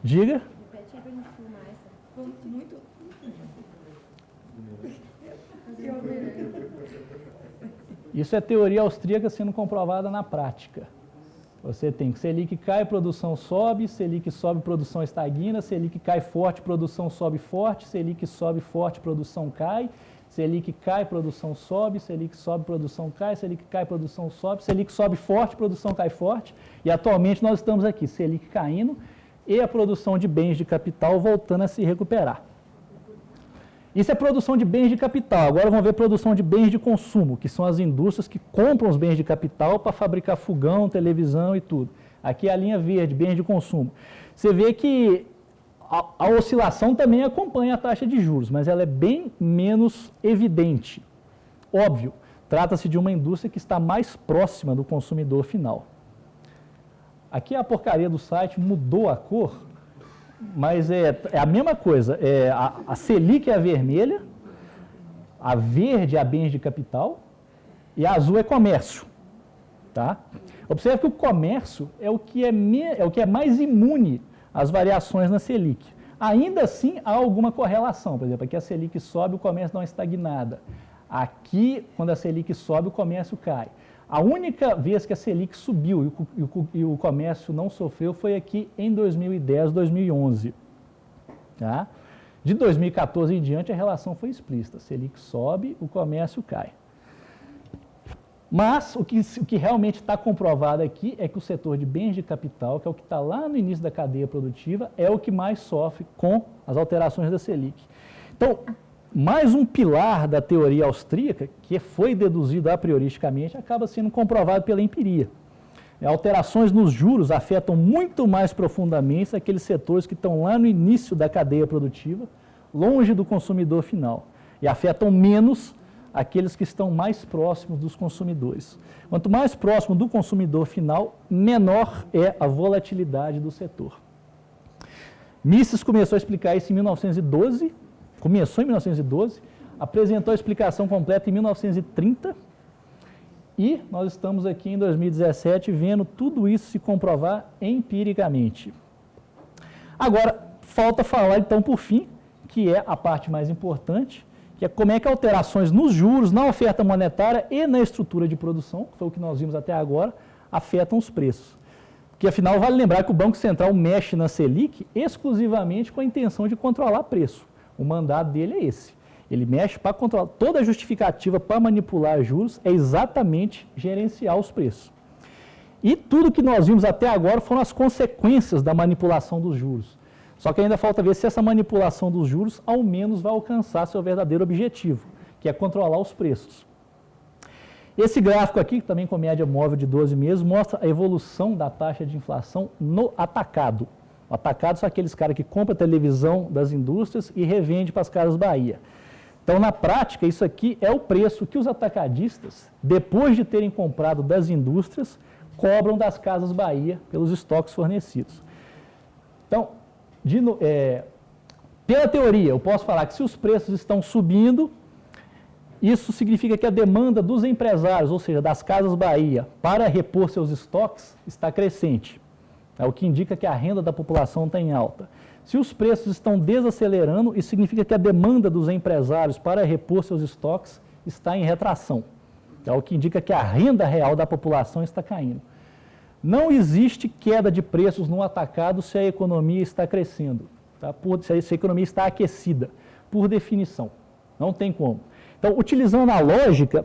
Diga. Repete aí pra gente filmar essa. Muito. Isso é teoria austríaca sendo comprovada na prática. Você tem que Selic cai, produção sobe, Selic sobe, produção estagna, Selic cai forte, produção sobe forte, Selic sobe forte, produção cai, Selic cai, produção sobe, Selic sobe, produção cai, Selic cai, produção sobe, Selic sobe forte, produção cai forte, e atualmente nós estamos aqui, Selic caindo e a produção de bens de capital voltando a se recuperar. Isso é produção de bens de capital. Agora vamos ver produção de bens de consumo, que são as indústrias que compram os bens de capital para fabricar fogão, televisão e tudo. Aqui é a linha verde, bens de consumo. Você vê que a oscilação também acompanha a taxa de juros, mas ela é bem menos evidente. Óbvio, trata-se de uma indústria que está mais próxima do consumidor final. Aqui a porcaria do site mudou a cor, mas é a mesma coisa. A Selic é a vermelha, a verde é a bens de capital e a azul é comércio. Tá? Observe que o comércio é o que é mais imune às variações na Selic. Ainda assim, há alguma correlação. Por exemplo, aqui a Selic sobe, o comércio dá uma estagnada. Aqui, quando a Selic sobe, o comércio cai. A única vez que a Selic subiu e o comércio não sofreu foi aqui em 2010, 2011. Tá? De 2014 em diante, a relação foi explícita. A Selic sobe, o comércio cai. Mas o que realmente está comprovado aqui é que o setor de bens de capital, que é o que está lá no início da cadeia produtiva, é o que mais sofre com as alterações da Selic. Então, mais um pilar da teoria austríaca, que foi deduzido a prioristicamente, acaba sendo comprovado pela empiria. Alterações nos juros afetam muito mais profundamente aqueles setores que estão lá no início da cadeia produtiva, longe do consumidor final, e afetam menos aqueles que estão mais próximos dos consumidores. Quanto mais próximo do consumidor final, menor é a volatilidade do setor. Mises começou a explicar isso em 1912, apresentou a explicação completa em 1930, e nós estamos aqui em 2017 vendo tudo isso se comprovar empiricamente. Agora, falta falar então por fim, que é a parte mais importante, que é como é que alterações nos juros, na oferta monetária e na estrutura de produção, que foi o que nós vimos até agora, afetam os preços. Porque, afinal, vale lembrar que o Banco Central mexe na Selic exclusivamente com a intenção de controlar preço. O mandato dele é esse. Ele mexe para controlar. Toda a justificativa para manipular juros é exatamente gerenciar os preços. E tudo que nós vimos até agora foram as consequências da manipulação dos juros. Só que ainda falta ver se essa manipulação dos juros ao menos vai alcançar seu verdadeiro objetivo, que é controlar os preços. Esse gráfico aqui, também com média móvel de 12 meses, mostra a evolução da taxa de inflação no atacado. O atacado são aqueles caras que compram televisão das indústrias e revende para as Casas Bahia. Então, na prática, isso aqui é o preço que os atacadistas, depois de terem comprado das indústrias, cobram das Casas Bahia pelos estoques fornecidos. Então, pela teoria, eu posso falar que se os preços estão subindo, isso significa que a demanda dos empresários, ou seja, das Casas Bahia, para repor seus estoques, está crescente. É o que indica que a renda da população está em alta. Se os preços estão desacelerando, isso significa que a demanda dos empresários para repor seus estoques está em retração. É o que indica que a renda real da população está caindo. Não existe queda de preços no atacado se a economia está crescendo, tá? Se a economia está aquecida, por definição. Não tem como. Então, utilizando a lógica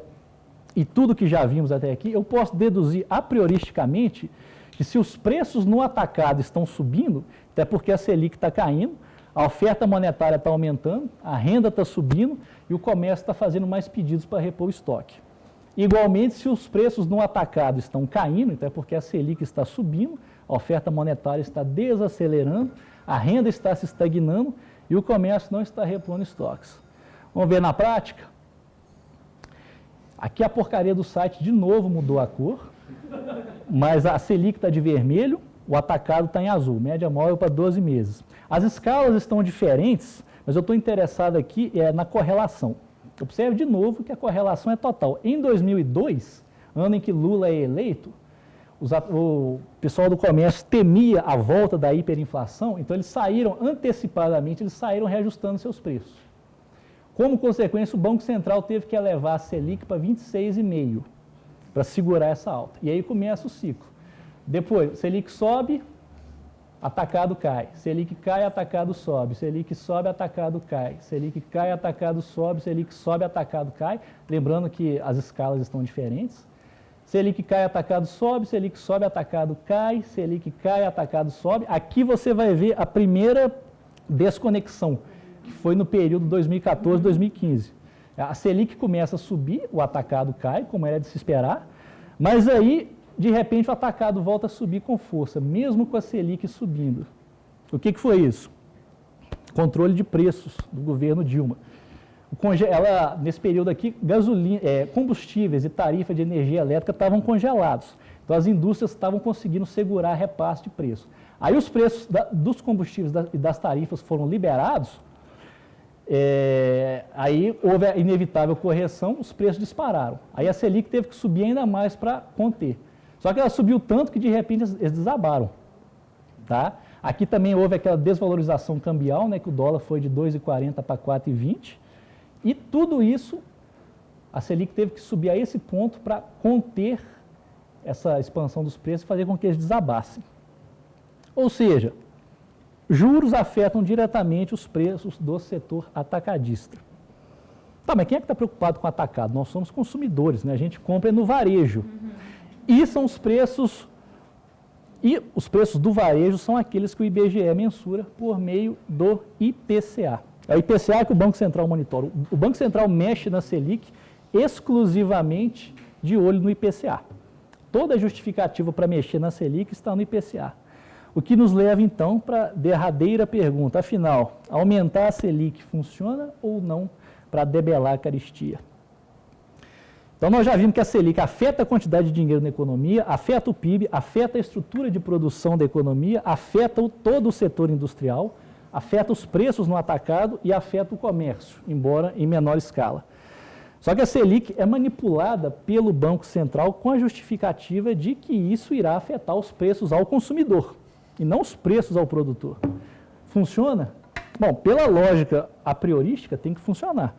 e tudo que já vimos até aqui, eu posso deduzir a prioristicamente que se os preços no atacado estão subindo, até porque a Selic está caindo, a oferta monetária está aumentando, a renda está subindo e o comércio está fazendo mais pedidos para repor o estoque. Igualmente, se os preços no atacado estão caindo, até porque a Selic está subindo, a oferta monetária está desacelerando, a renda está se estagnando e o comércio não está repondo estoques. Vamos ver na prática? Aqui a porcaria do site de novo mudou a cor, mas a Selic está de vermelho, o atacado está em azul, média móvel para 12 meses. As escalas estão diferentes, mas eu estou interessado aqui na correlação. Observe de novo que a correlação é total. Em 2002, ano em que Lula é eleito, o pessoal do comércio temia a volta da hiperinflação, então eles saíram antecipadamente, eles saíram reajustando seus preços. Como consequência, o Banco Central teve que elevar a Selic para 26,5% para segurar essa alta. E aí começa o ciclo. Depois, Selic sobe, atacado cai. Selic cai, atacado sobe. Selic sobe, atacado cai. Selic cai, atacado sobe. Selic sobe, atacado cai. Lembrando que as escalas estão diferentes. Selic cai, atacado sobe. Selic sobe, atacado cai. Selic cai, atacado sobe. Aqui você vai ver a primeira desconexão. que foi no período 2014-2015. A Selic começa a subir, o atacado cai, como era de se esperar, mas aí, de repente, o atacado volta a subir com força, mesmo com a Selic subindo. O que foi isso? Controle de preços do governo Dilma. Ela, nesse período aqui, combustíveis e tarifa de energia elétrica estavam congelados. Então, as indústrias estavam conseguindo segurar repasse de preço. Aí, os preços dos combustíveis e das tarifas foram liberados, aí houve a inevitável correção, os preços dispararam. Aí, a Selic teve que subir ainda mais para conter. Só que ela subiu tanto que, de repente, eles desabaram. Tá? Aqui também houve aquela desvalorização cambial, né, que o dólar foi de 2,40 para 4,20. E tudo isso, a Selic teve que subir a esse ponto para conter essa expansão dos preços e fazer com que eles desabassem. Ou seja, juros afetam diretamente os preços do setor atacadista. Tá, mas quem é que está preocupado com o atacado? Nós somos consumidores, né? A gente compra no varejo. E são os preços... E os preços do varejo são aqueles que o IBGE mensura por meio do IPCA. É o IPCA que o Banco Central monitora. O Banco Central mexe na Selic exclusivamente de olho no IPCA. Toda a justificativa para mexer na Selic está no IPCA. O que nos leva, então, para a derradeira pergunta. Afinal, aumentar a Selic funciona ou não para debelar a carestia? Então, nós já vimos que a Selic afeta a quantidade de dinheiro na economia, afeta o PIB, afeta a estrutura de produção da economia, afeta todo o setor industrial, afeta os preços no atacado e afeta o comércio, embora em menor escala. Só que a Selic é manipulada pelo Banco Central com a justificativa de que isso irá afetar os preços ao consumidor e não os preços ao produtor. Funciona? Bom, pela lógica a priorística, tem que funcionar.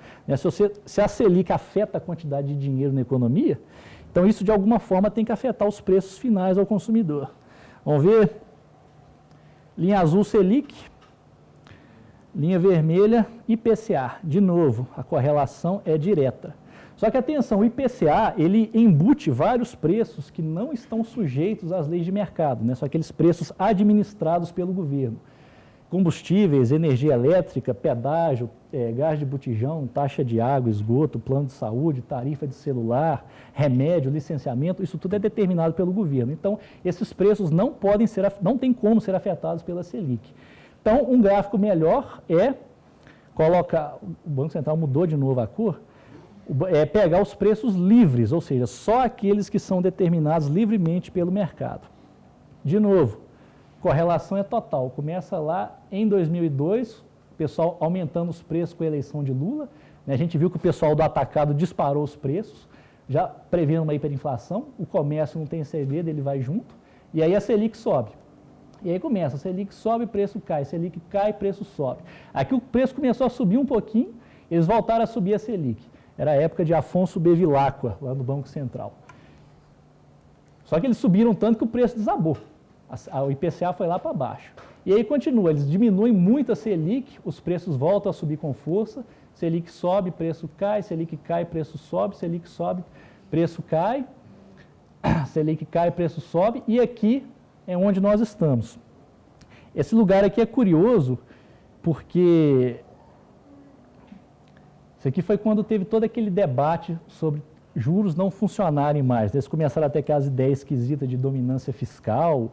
Se a Selic afeta a quantidade de dinheiro na economia, então isso de alguma forma tem que afetar os preços finais ao consumidor. Vamos ver? Linha azul Selic, linha vermelha IPCA. De novo, a correlação é direta. Só que atenção, o IPCA, ele embute vários preços que não estão sujeitos às leis de mercado, né? São aqueles preços administrados pelo governo. Combustíveis, energia elétrica, pedágio, gás de botijão, taxa de água, esgoto, plano de saúde, tarifa de celular, remédio, licenciamento, isso tudo é determinado pelo governo. Então, esses preços não tem como ser afetados pela Selic. Então, um gráfico melhor é colocar, o Banco Central mudou de novo a cor, é pegar os preços livres, ou seja, só aqueles que são determinados livremente pelo mercado. De novo, correlação é total. Começa lá em 2002, o pessoal aumentando os preços com a eleição de Lula. A gente viu que o pessoal do atacado disparou os preços, já prevendo uma hiperinflação. O comércio não tem segredo, ele vai junto. E aí a Selic sobe. E aí começa, a Selic sobe, preço cai. Selic cai, preço sobe. Aqui o preço começou a subir um pouquinho, eles voltaram a subir a Selic. Era a época de Afonso Bevilacqua, lá no Banco Central. Só que eles subiram tanto que o preço desabou. O IPCA foi lá para baixo. E aí continua, eles diminuem muito a Selic, os preços voltam a subir com força, Selic sobe, preço cai, Selic cai, preço sobe, Selic sobe, preço cai, Selic cai, preço sobe, e aqui é onde nós estamos. Esse lugar aqui é curioso, porque isso aqui foi quando teve todo aquele debate sobre juros não funcionarem mais. Eles começaram a ter aquelas ideias esquisitas de dominância fiscal,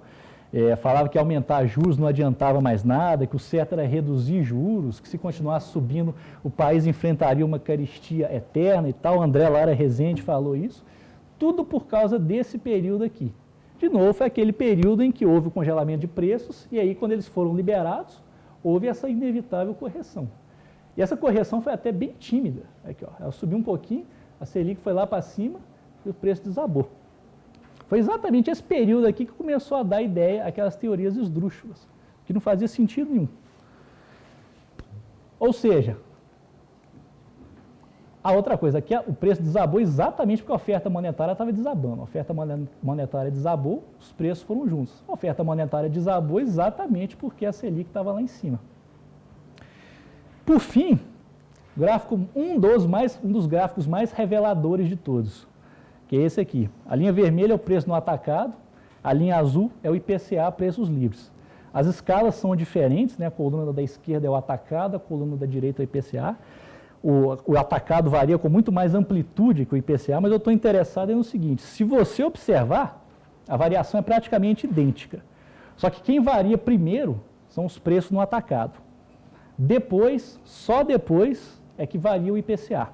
falava que aumentar juros não adiantava mais nada, que o certo era reduzir juros, que se continuasse subindo o país enfrentaria uma carestia eterna e tal. André Lara Rezende falou isso. Tudo por causa desse período aqui. De novo, foi aquele período em que houve o congelamento de preços e aí, quando eles foram liberados, houve essa inevitável correção. E essa correção foi até bem tímida. Aqui, ó, ela subiu um pouquinho, a Selic foi lá para cima e o preço desabou. Foi exatamente esse período aqui que começou a dar ideia àquelas teorias esdrúxulas, que não fazia sentido nenhum. Ou seja, a outra coisa, aqui o preço desabou exatamente porque a oferta monetária estava desabando. A oferta monetária desabou, os preços foram juntos. A oferta monetária desabou exatamente porque a Selic estava lá em cima. Por fim, gráfico, um dos gráficos mais reveladores de todos, que é esse aqui. A linha vermelha é o preço no atacado, a linha azul é o IPCA, preços livres. As escalas são diferentes, né? A coluna da esquerda é o atacado, a coluna da direita é o IPCA. O atacado varia com muito mais amplitude que o IPCA, mas eu estou interessado no seguinte, se você observar, a variação é praticamente idêntica. Só que quem varia primeiro são os preços no atacado. Depois, só depois, é que varia o IPCA.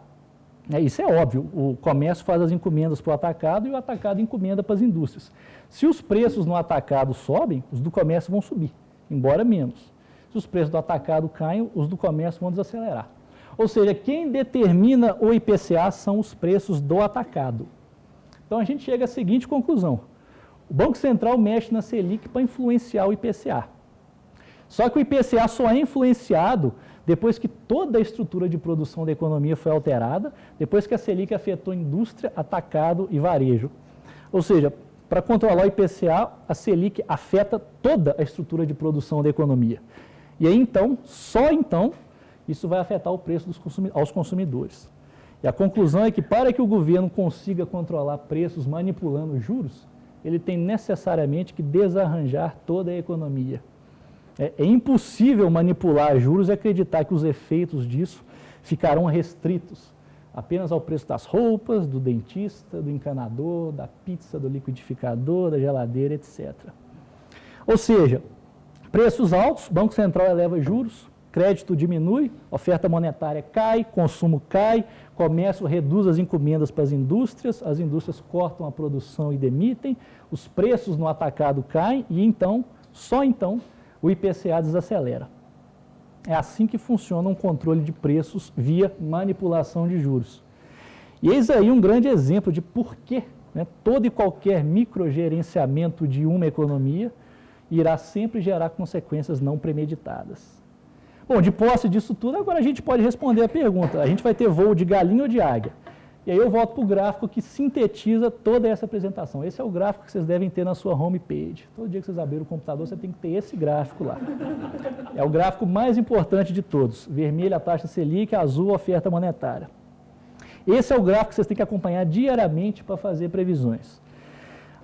Isso é óbvio, o comércio faz as encomendas para o atacado e o atacado encomenda para as indústrias. Se os preços no atacado sobem, os do comércio vão subir, embora menos. Se os preços do atacado caem, os do comércio vão desacelerar. Ou seja, quem determina o IPCA são os preços do atacado. Então a gente chega à seguinte conclusão. O Banco Central mexe na Selic para influenciar o IPCA. Só que o IPCA só é influenciado depois que toda a estrutura de produção da economia foi alterada, depois que a Selic afetou indústria, atacado e varejo. Ou seja, para controlar o IPCA, a Selic afeta toda a estrutura de produção da economia. E aí então, só então, isso vai afetar o preço aos consumidores. E a conclusão é que para que o governo consiga controlar preços manipulando juros, ele tem necessariamente que desarranjar toda a economia. É impossível manipular juros e acreditar que os efeitos disso ficarão restritos apenas ao preço das roupas, do dentista, do encanador, da pizza, do liquidificador, da geladeira, etc. Ou seja, preços altos, Banco Central eleva juros, crédito diminui, oferta monetária cai, consumo cai, comércio reduz as encomendas para as indústrias cortam a produção e demitem, os preços no atacado caem e então, só então, o IPCA desacelera. É assim que funciona um controle de preços via manipulação de juros. E eis aí um grande exemplo de por que todo e qualquer microgerenciamento de uma economia irá sempre gerar consequências não premeditadas. Bom, de posse disso tudo, agora a gente pode responder a pergunta. A gente vai ter voo de galinha ou de águia? E aí eu volto para o gráfico que sintetiza toda essa apresentação. Esse é o gráfico que vocês devem ter na sua homepage. Todo dia que vocês abrirem o computador, você tem que ter esse gráfico lá. É o gráfico mais importante de todos. Vermelho a taxa Selic, azul a oferta monetária. Esse é o gráfico que vocês têm que acompanhar diariamente para fazer previsões.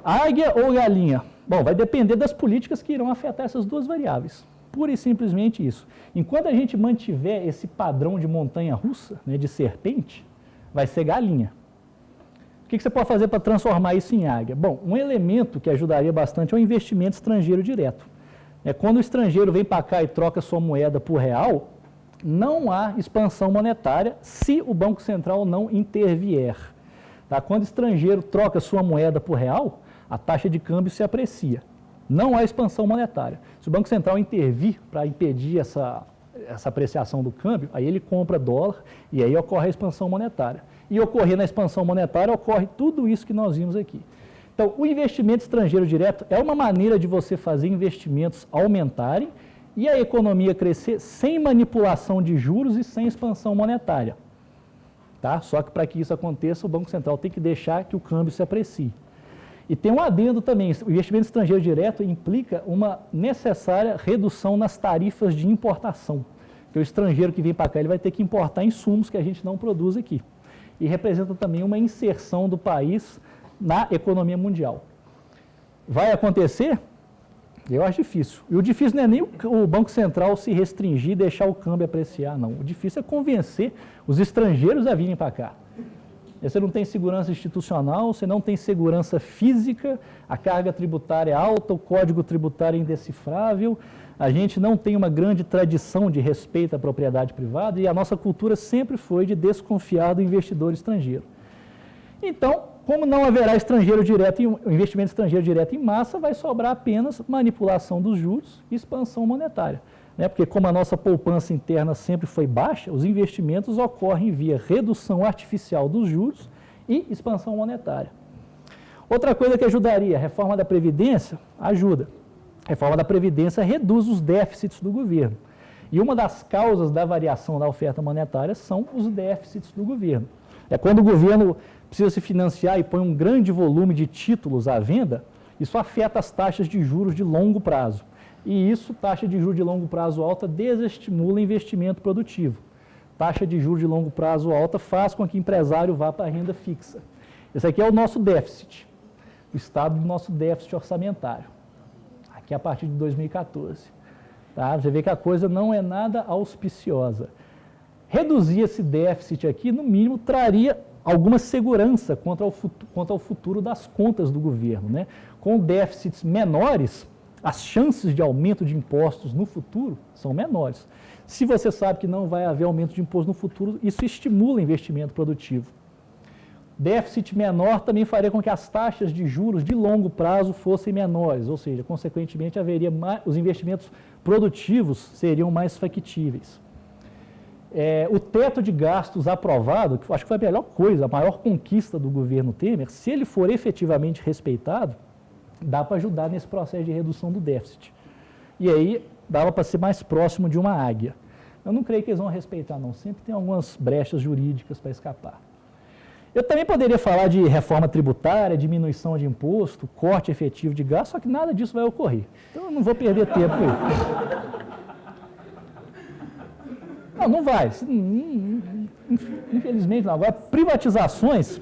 Águia ou galinha? Bom, vai depender das políticas que irão afetar essas duas variáveis. Pura e simplesmente isso. Enquanto a gente mantiver esse padrão de montanha-russa, de serpente, vai ser galinha. O que você pode fazer para transformar isso em águia? Bom, um elemento que ajudaria bastante é o investimento estrangeiro direto. Quando o estrangeiro vem para cá e troca sua moeda por real, não há expansão monetária se o Banco Central não intervier. Tá? Quando o estrangeiro troca sua moeda por real, a taxa de câmbio se aprecia. Não há expansão monetária. Se o Banco Central intervir para impedir essa apreciação do câmbio, aí ele compra dólar e aí ocorre a expansão monetária. E ocorrer na expansão monetária, ocorre tudo isso que nós vimos aqui. Então, o investimento estrangeiro direto é uma maneira de você fazer investimentos aumentarem e a economia crescer sem manipulação de juros e sem expansão monetária. Tá? Só que para que isso aconteça, o Banco Central tem que deixar que o câmbio se aprecie. E tem um adendo também, o investimento estrangeiro direto implica uma necessária redução nas tarifas de importação. Porque o estrangeiro que vem para cá, ele vai ter que importar insumos que a gente não produz aqui. E representa também uma inserção do país na economia mundial. Vai acontecer? Eu acho difícil. E o difícil não é nem o Banco Central se restringir e deixar o câmbio apreciar, não. O difícil é convencer os estrangeiros a virem para cá. Você não tem segurança institucional, você não tem segurança física, a carga tributária é alta, o código tributário é indecifrável, a gente não tem uma grande tradição de respeito à propriedade privada e a nossa cultura sempre foi de desconfiar do investidor estrangeiro. Então, como não haverá investimento estrangeiro direto em massa, vai sobrar apenas manipulação dos juros e expansão monetária. Porque como a nossa poupança interna sempre foi baixa, os investimentos ocorrem via redução artificial dos juros e expansão monetária. Outra coisa que ajudaria, a reforma da Previdência ajuda. A reforma da Previdência reduz os déficits do governo. E uma das causas da variação da oferta monetária são os déficits do governo. É quando o governo precisa se financiar e põe um grande volume de títulos à venda, isso afeta as taxas de juros de longo prazo. E isso, taxa de juros de longo prazo alta, desestimula investimento produtivo. Taxa de juros de longo prazo alta faz com que o empresário vá para a renda fixa. Esse aqui é o nosso déficit, o estado do nosso déficit orçamentário. que é a partir de 2014. Tá? Você vê que a coisa não é nada auspiciosa. Reduzir esse déficit aqui, no mínimo, traria alguma segurança quanto ao futuro das contas do governo, né? Com déficits menores, as chances de aumento de impostos no futuro são menores. Se você sabe que não vai haver aumento de imposto no futuro, isso estimula investimento produtivo. Déficit menor também faria com que as taxas de juros de longo prazo fossem menores, ou seja, consequentemente, os investimentos produtivos seriam mais factíveis. O teto de gastos aprovado, que eu acho que foi a melhor coisa, a maior conquista do governo Temer, se ele for efetivamente respeitado, dá para ajudar nesse processo de redução do déficit. E aí, dava para ser mais próximo de uma águia. Eu não creio que eles vão respeitar, não. Sempre tem algumas brechas jurídicas para escapar. Eu também poderia falar de reforma tributária, diminuição de imposto, corte efetivo de gasto, só que nada disso vai ocorrer. Então, eu não vou perder tempo com isso. Não vai. Infelizmente não. Agora, privatizações...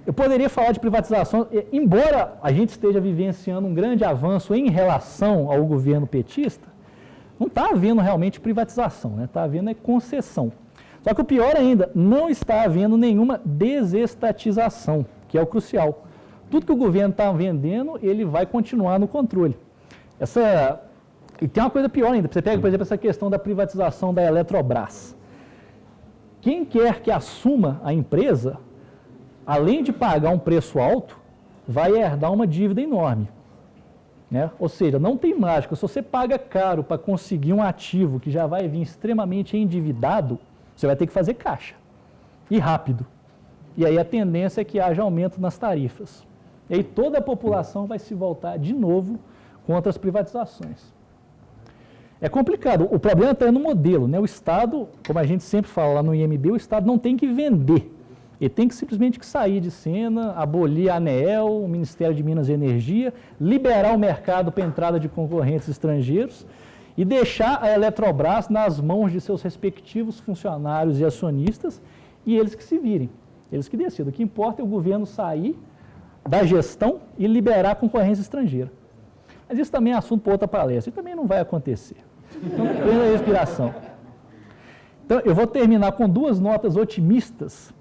Eu poderia falar de privatização, embora a gente esteja vivenciando um grande avanço em relação ao governo petista, não está havendo realmente privatização, né? Está havendo concessão. Só que o pior ainda, não está havendo nenhuma desestatização, que é o crucial. Tudo que o governo está vendendo, ele vai continuar no controle. E tem uma coisa pior ainda, você pega, por exemplo, essa questão da privatização da Eletrobras. Quem quer que assuma a empresa, além de pagar um preço alto, vai herdar uma dívida enorme. Né? Ou seja, não tem mágica. Se você paga caro para conseguir um ativo que já vai vir extremamente endividado, você vai ter que fazer caixa. E rápido. E aí a tendência é que haja aumento nas tarifas. E aí toda a população vai se voltar de novo contra as privatizações. É complicado. O problema está no modelo. Né? O Estado, como a gente sempre fala lá no IMB, o Estado não tem que vender. Ele tem que simplesmente sair de cena, abolir a ANEEL, o Ministério de Minas e Energia, liberar o mercado para a entrada de concorrentes estrangeiros e deixar a Eletrobras nas mãos de seus respectivos funcionários e acionistas e eles que se virem, eles que decidam. O que importa é o governo sair da gestão e liberar a concorrência estrangeira. Mas isso também é assunto para outra palestra, e também não vai acontecer. Então, prenda a respiração. Então, eu vou terminar com duas notas otimistas.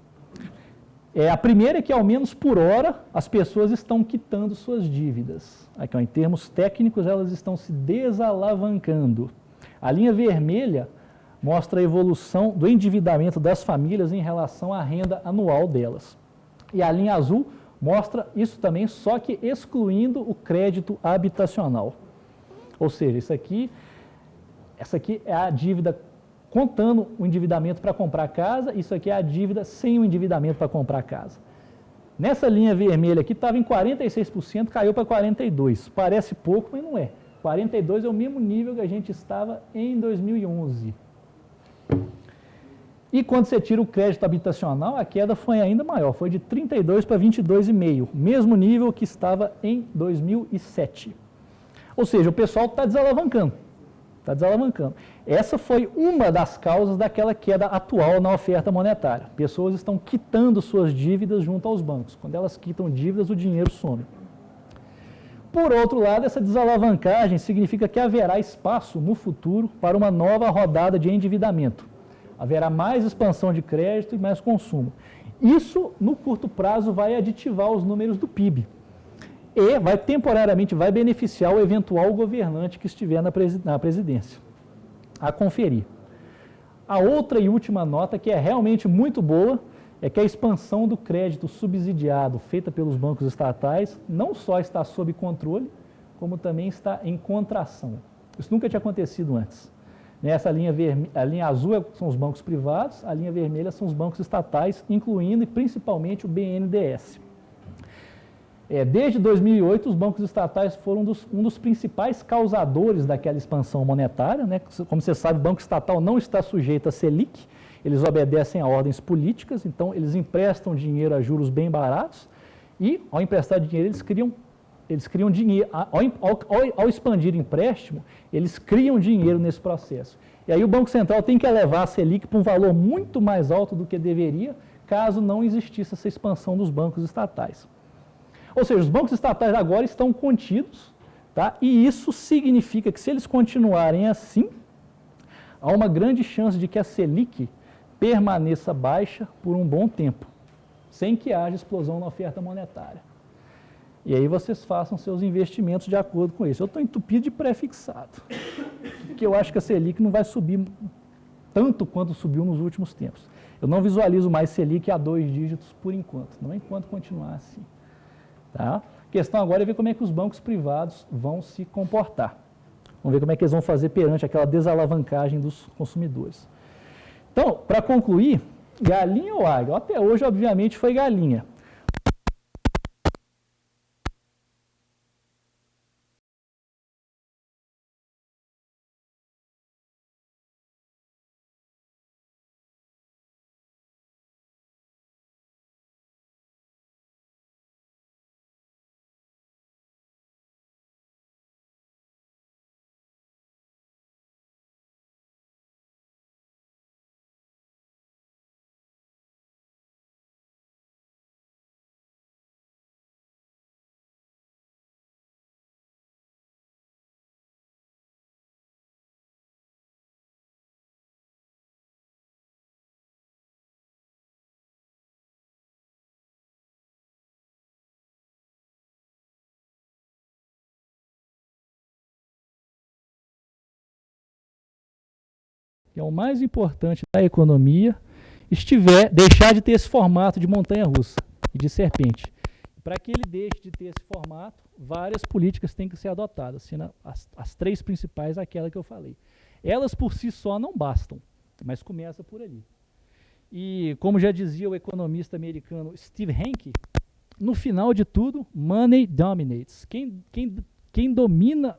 A primeira é que, ao menos por hora, as pessoas estão quitando suas dívidas. Aqui, ó, em termos técnicos, elas estão se desalavancando. A linha vermelha mostra a evolução do endividamento das famílias em relação à renda anual delas. E a linha azul mostra isso também, só que excluindo o crédito habitacional. Ou seja, essa aqui é a dívida contando o endividamento para comprar casa, isso aqui é a dívida sem o endividamento para comprar casa. Nessa linha vermelha aqui estava em 46%, caiu para 42%. Parece pouco, mas não é. 42% é o mesmo nível que a gente estava em 2011. E quando você tira o crédito habitacional, a queda foi ainda maior, foi de 32% para 22,5%, mesmo nível que estava em 2007. Ou seja, o pessoal está desalavancando. Está desalavancando. Essa foi uma das causas daquela queda atual na oferta monetária. Pessoas estão quitando suas dívidas junto aos bancos. Quando elas quitam dívidas, o dinheiro some. Por outro lado, essa desalavancagem significa que haverá espaço no futuro para uma nova rodada de endividamento. Haverá mais expansão de crédito e mais consumo. Isso, no curto prazo, vai aditivar os números do PIB. E temporariamente vai beneficiar o eventual governante que estiver na presidência. A conferir. A outra e última nota, que é realmente muito boa, é que a expansão do crédito subsidiado feita pelos bancos estatais não só está sob controle, como também está em contração. Isso nunca tinha acontecido antes. Nessa a linha azul são os bancos privados, a linha vermelha são os bancos estatais, incluindo e principalmente o BNDES. Desde 2008, os bancos estatais foram um dos principais causadores daquela expansão monetária. Né? Como você sabe, o banco estatal não está sujeito a Selic, eles obedecem a ordens políticas, então eles emprestam dinheiro a juros bem baratos e, ao emprestar dinheiro, eles criam dinheiro. Ao expandir empréstimo, eles criam dinheiro nesse processo. E aí o Banco Central tem que elevar a Selic para um valor muito mais alto do que deveria, caso não existisse essa expansão dos bancos estatais. Ou seja, os bancos estatais agora estão contidos, tá? E isso significa que se eles continuarem assim, há uma grande chance de que a Selic permaneça baixa por um bom tempo, sem que haja explosão na oferta monetária. E aí vocês façam seus investimentos de acordo com isso. Eu estou entupido de pré-fixado, porque eu acho que a Selic não vai subir tanto quanto subiu nos últimos tempos. Eu não visualizo mais Selic a 2 dígitos por enquanto, não enquanto continuar assim. Tá? A questão agora é ver como é que os bancos privados vão se comportar. Vamos ver como é que eles vão fazer perante aquela desalavancagem dos consumidores. Então, para concluir, galinha ou águia? Até hoje, obviamente, foi galinha. Que é o mais importante da economia, deixar de ter esse formato de montanha-russa e de serpente. Para que ele deixe de ter esse formato, várias políticas têm que ser adotadas, sendo as 3 principais, aquela que eu falei. Elas por si só não bastam, mas começa por ali. E como já dizia o economista americano Steve Hanke, no final de tudo, money dominates. Quem domina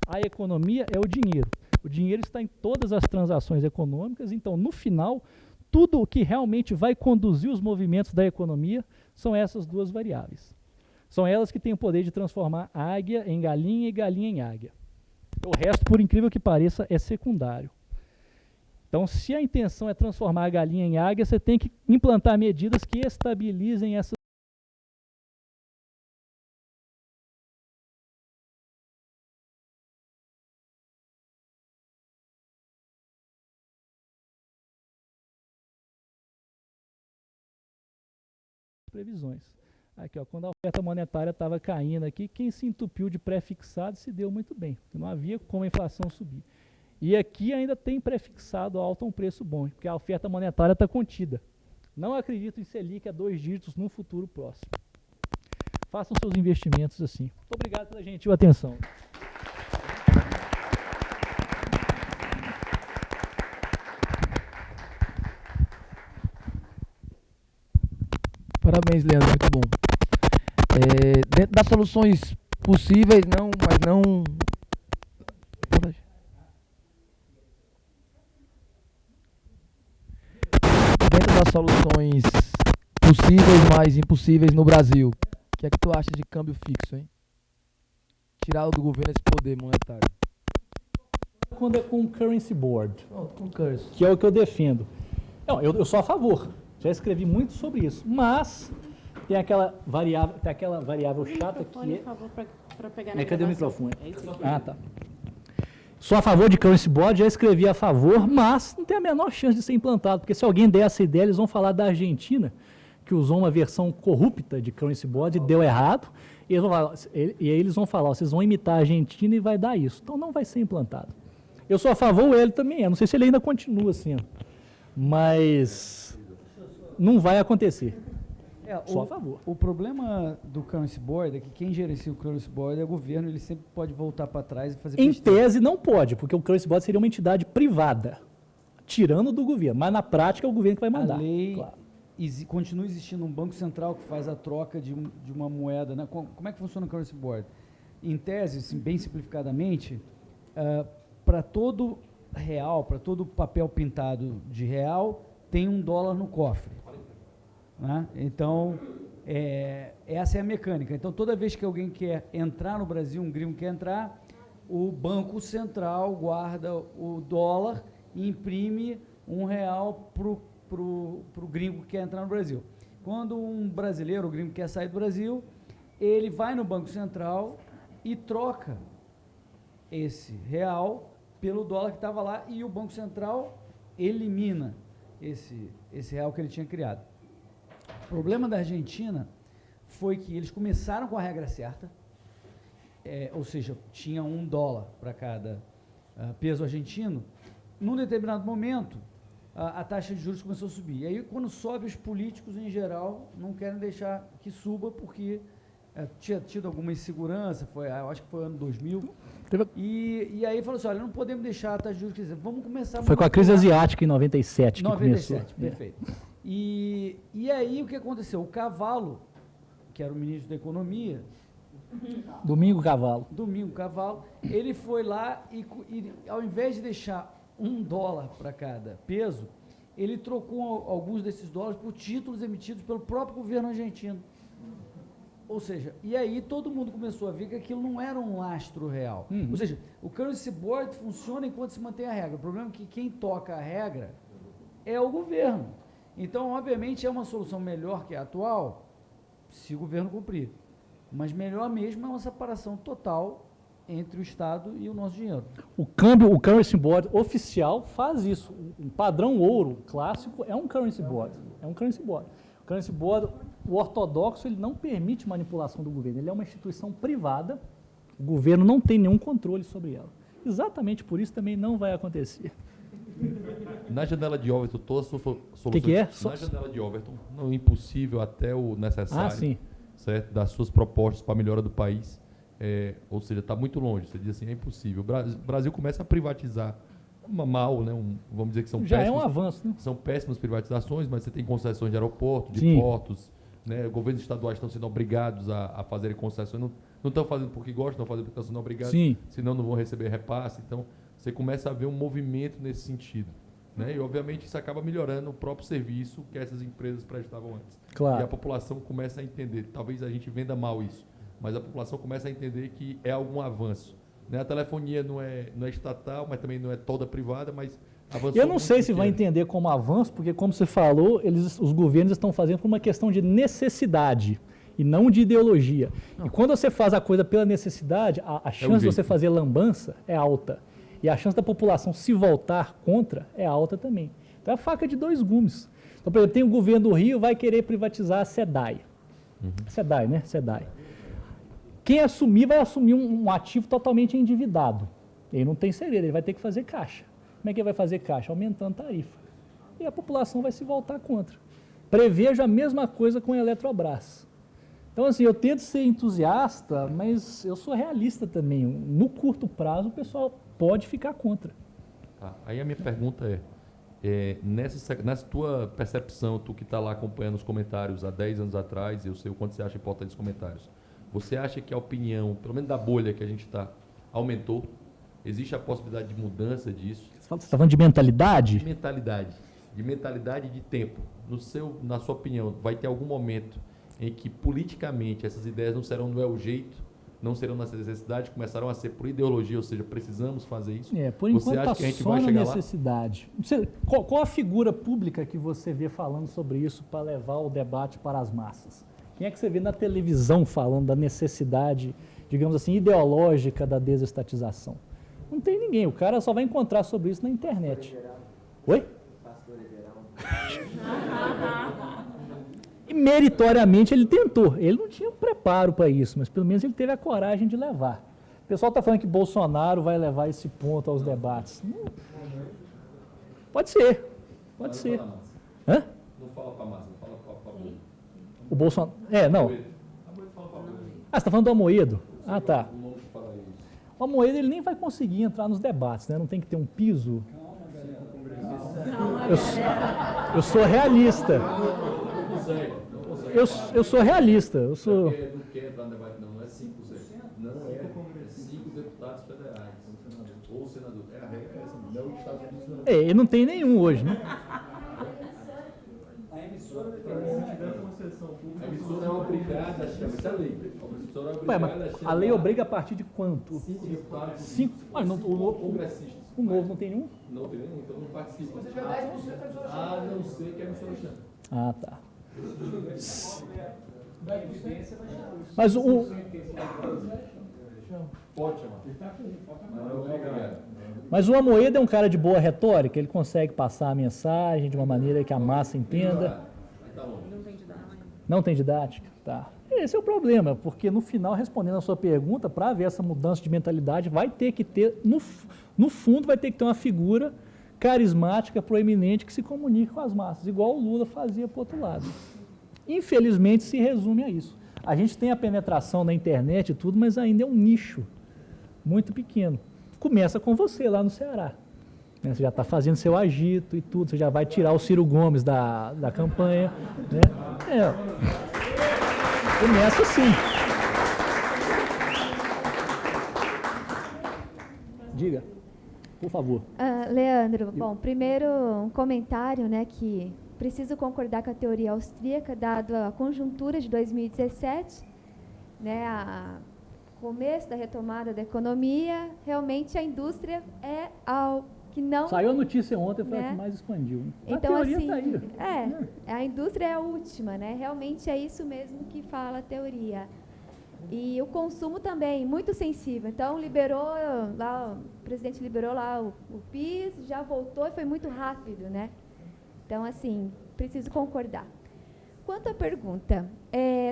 a economia é o dinheiro. O dinheiro está em todas as transações econômicas, então, no final, tudo o que realmente vai conduzir os movimentos da economia são essas 2 variáveis. São elas que têm o poder de transformar águia em galinha e galinha em águia. O resto, por incrível que pareça, é secundário. Então, se a intenção é transformar a galinha em águia, você tem que implantar medidas que estabilizem essas previsões. Aqui, ó, quando a oferta monetária estava caindo aqui, quem se entupiu de pré-fixado se deu muito bem, porque não havia como a inflação subir. E aqui ainda tem pré-fixado alto a um preço bom, porque a oferta monetária está contida. Não acredito em Selic a 2 dígitos num futuro próximo. Façam seus investimentos assim. Muito obrigado pela gentil atenção. Parabéns, Leandro, muito bom. Dentro das soluções possíveis, mas não... Dentro das soluções possíveis, mas impossíveis no Brasil, o que é que tu acha de câmbio fixo, hein? Tirar do governo esse poder monetário. Quando é com o Currency Board, Com currency. que é o que eu defendo. Não, eu sou a favor. Já escrevi muito sobre isso, mas tem aquela variável chata que é... Por favor, para pegar Cadê o gravação. microfone? É isso aqui. Ah, tá. Sou a favor de Currency Board, já escrevi a favor, mas não tem a menor chance de ser implantado, porque se alguém der essa ideia, eles vão falar da Argentina, que usou uma versão corrupta de Currency Board e deu errado, e aí eles vão falar, vocês vão imitar a Argentina e vai dar isso. Então não vai ser implantado. Eu sou a favor, ele também é. Não sei se ele ainda continua sendo, mas não vai acontecer. Só a favor. O problema do Currency Board é que quem gerencia o Currency Board é o governo, ele sempre pode voltar para trás e fazer Em besteira. tese não pode, porque o Currency Board seria uma entidade privada, tirando do governo, mas na prática é o governo que vai mandar. A lei claro. Continua existindo um banco central que faz a troca de uma moeda, né? Como é que funciona o Currency Board? Em tese, assim, bem simplificadamente, para todo real, para todo papel pintado de real, tem $1 no cofre. Né? Então, essa é a mecânica. Então, toda vez que alguém quer entrar no Brasil, um gringo quer entrar, o Banco Central guarda o dólar e imprime R$1 para o gringo que quer entrar no Brasil. Quando um brasileiro, o gringo quer sair do Brasil, ele vai no Banco Central e troca esse real pelo dólar que estava lá e o Banco Central elimina esse real que ele tinha criado. O problema da Argentina foi que eles começaram com a regra certa, ou seja, tinha $1 para cada peso argentino. Num determinado momento, a taxa de juros começou a subir. E aí, quando sobe, os políticos, em geral, não querem deixar que suba, porque tinha tido alguma insegurança, eu acho que foi ano 2000, e aí falou assim, olha, não podemos deixar a taxa de juros crescer, vamos começar... Foi com a crise asiática em 97 que 97, começou. Perfeito. E aí, o que aconteceu? O Cavalo, que era o ministro da Economia... Domingo Cavalo, ele foi lá e ao invés de deixar $1 para cada peso, ele trocou alguns desses dólares por títulos emitidos pelo próprio governo argentino. Ou seja, e aí todo mundo começou a ver que aquilo não era um lastro real. Ou seja, o currency board funciona enquanto se mantém a regra. O problema é que quem toca a regra é o governo. Então, obviamente, é uma solução melhor que a atual, se o governo cumprir. Mas melhor mesmo é uma separação total entre o Estado e o nosso dinheiro. O currency board oficial faz isso. Um padrão ouro clássico é um currency board. O currency board, o ortodoxo, ele não permite manipulação do governo. Ele é uma instituição privada. O governo não tem nenhum controle sobre ela. Exatamente por isso também não vai acontecer. Na janela de Overton, todas as soluções... O que é? Na janela de Overton, não é impossível até o necessário. Sim. Certo? Das suas propostas para a melhora do país, ou seja, está muito longe. Você diz assim, é impossível. O Brasil começa a privatizar mal, né? Vamos dizer que são Já péssimos. É um avanço, né? São péssimas privatizações, mas você tem concessões de aeroportos, de portos, né? Governos estaduais estão sendo obrigados a fazerem concessões. Não estão fazendo porque gostam, estão fazendo porque estão sendo obrigados, senão não vão receber repasse. Então, você começa a ver um movimento nesse sentido. Né? E, obviamente, isso acaba melhorando o próprio serviço que essas empresas prestavam antes. Claro. E a população começa a entender. Talvez a gente venda mal isso, mas a população começa a entender que é algum avanço. Né? A telefonia não é estatal, mas também não é toda privada, mas avançou. Eu não sei se vai entender como avanço, porque, como você falou, os governos estão fazendo por uma questão de necessidade e não de ideologia. Não. E quando você faz a coisa pela necessidade, a chance de você fazer lambança é alta. E a chance da população se voltar contra é alta também. Então é a faca de dois gumes. Então, por exemplo, tem o governo do Rio vai querer privatizar a SEDAI. SEDAI, né? SEDAI. Quem assumir vai assumir um ativo totalmente endividado. Ele não tem segredo, ele vai ter que fazer caixa. Como é que ele vai fazer caixa? Aumentando tarifa. E a população vai se voltar contra. Prevejo a mesma coisa com a Eletrobras. Então, assim, eu tento ser entusiasta, mas eu sou realista também. No curto prazo, o pessoal pode ficar contra. Tá. Aí a minha pergunta nessa tua percepção, tu que está lá acompanhando os comentários há 10 anos atrás, eu sei o quanto você acha importante os comentários, você acha que a opinião, pelo menos da bolha que a gente está, aumentou? Existe a possibilidade de mudança disso? Você está falando de mentalidade? De mentalidade e de tempo. Na sua opinião, vai ter algum momento em que politicamente essas ideias não serão o jeito, não serão nessa necessidade, começarão a ser por ideologia, ou seja, precisamos fazer isso? Por enquanto você acha que a gente vai chegar necessidade. Lá? Qual a figura pública que você vê falando sobre isso para levar o debate para as massas? Quem é que você vê na televisão falando da necessidade, digamos assim, ideológica da desestatização? Não tem ninguém, o cara só vai encontrar sobre isso na internet. Oi? E meritoriamente ele tentou. Ele não tinha preparo para isso, mas pelo menos ele teve a coragem de levar. O pessoal está falando que Bolsonaro vai levar esse ponto aos debates. Não. Pode ser. Hã? Não fala para a massa, não fala para a bolha. O Bolsonaro... não. Você está falando do Amoedo? Ah, tá. O Amoedo ele nem vai conseguir entrar nos debates, né? Não tem que ter um piso. Eu sou realista. Eu sou realista. Não quer entrar no debate, não é 5%. Não é 5 deputados federais. Ou senador. A regra é essa, não é o Estado Unidos. Ele não tem nenhum hoje, né? A emissora é obrigada a chamar. Isso é a lei. A lei obriga a partir de quanto? 5 deputados. 5? Congressistas. O novo não tem nenhum? Não tem nenhum, então não participa. A não ser que a emissora chame. Ah, tá. Mas Pode chamar. Mas o Amoedo é um cara de boa retórica, ele consegue passar a mensagem de uma maneira que a massa entenda. Não tem didática? Tá. Esse é o problema, porque no final, respondendo a sua pergunta, para haver essa mudança de mentalidade, vai ter que ter, no fundo, vai ter que ter uma figura carismática, proeminente, que se comunique com as massas, igual o Lula fazia para o outro lado. Infelizmente, se resume a isso. A gente tem a penetração na internet e tudo, mas ainda é um nicho muito pequeno. Começa com você lá no Ceará. Né? Você já está fazendo seu agito e tudo, você já vai tirar o Ciro Gomes da campanha. Né? Começa assim. Diga, por favor. Leandro, bom, primeiro um comentário, né, que preciso concordar com a teoria austríaca, dado a conjuntura de 2017, né, a começo da retomada da economia, realmente a indústria é algo que não... Saiu a notícia ontem, foi né? a que mais expandiu. Né? Então, a teoria assim, tá aí. a indústria é a última, né? Realmente é isso mesmo que fala a teoria. E o consumo também, muito sensível. Então, liberou lá, o presidente liberou lá o PIS, já voltou e foi muito rápido, né? Então, assim, preciso concordar. Quanto à pergunta,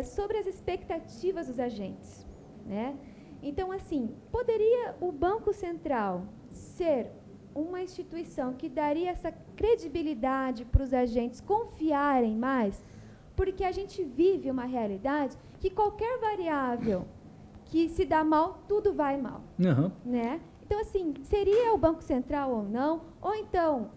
sobre as expectativas dos agentes, né? Então, assim, poderia o Banco Central ser uma instituição que daria essa credibilidade para os agentes confiarem mais? Porque a gente vive uma realidade que qualquer variável que se dá mal, tudo vai mal. Uhum. Né? Então, assim, seria o Banco Central ou não? Ou então,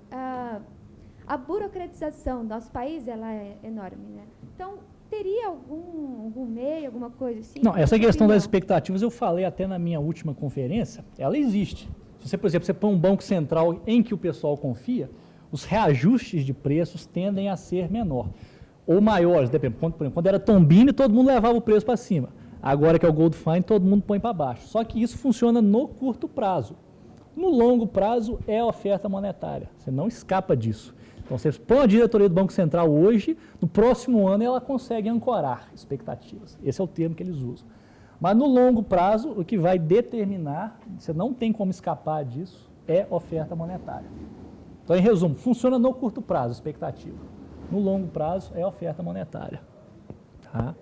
a burocratização do nosso país, ela é enorme, né? Então, teria algum meio, alguma coisa assim? Não, essa questão das expectativas, eu falei até na minha última conferência, ela existe. Se você, por exemplo, você põe um banco central em que o pessoal confia, os reajustes de preços tendem a ser menor. Ou maiores, depende. Quando era Tombini, todo mundo levava o preço para cima. Agora que é o Gold Fine, todo mundo põe para baixo. Só que isso funciona no curto prazo. No longo prazo é a oferta monetária. Você não escapa disso. Então, você põe a diretoria do Banco Central hoje, no próximo ano ela consegue ancorar expectativas. Esse é o termo que eles usam. Mas no longo prazo, o que vai determinar, você não tem como escapar disso, é oferta monetária. Então, em resumo, funciona no curto prazo, expectativa. No longo prazo é oferta monetária. Tá?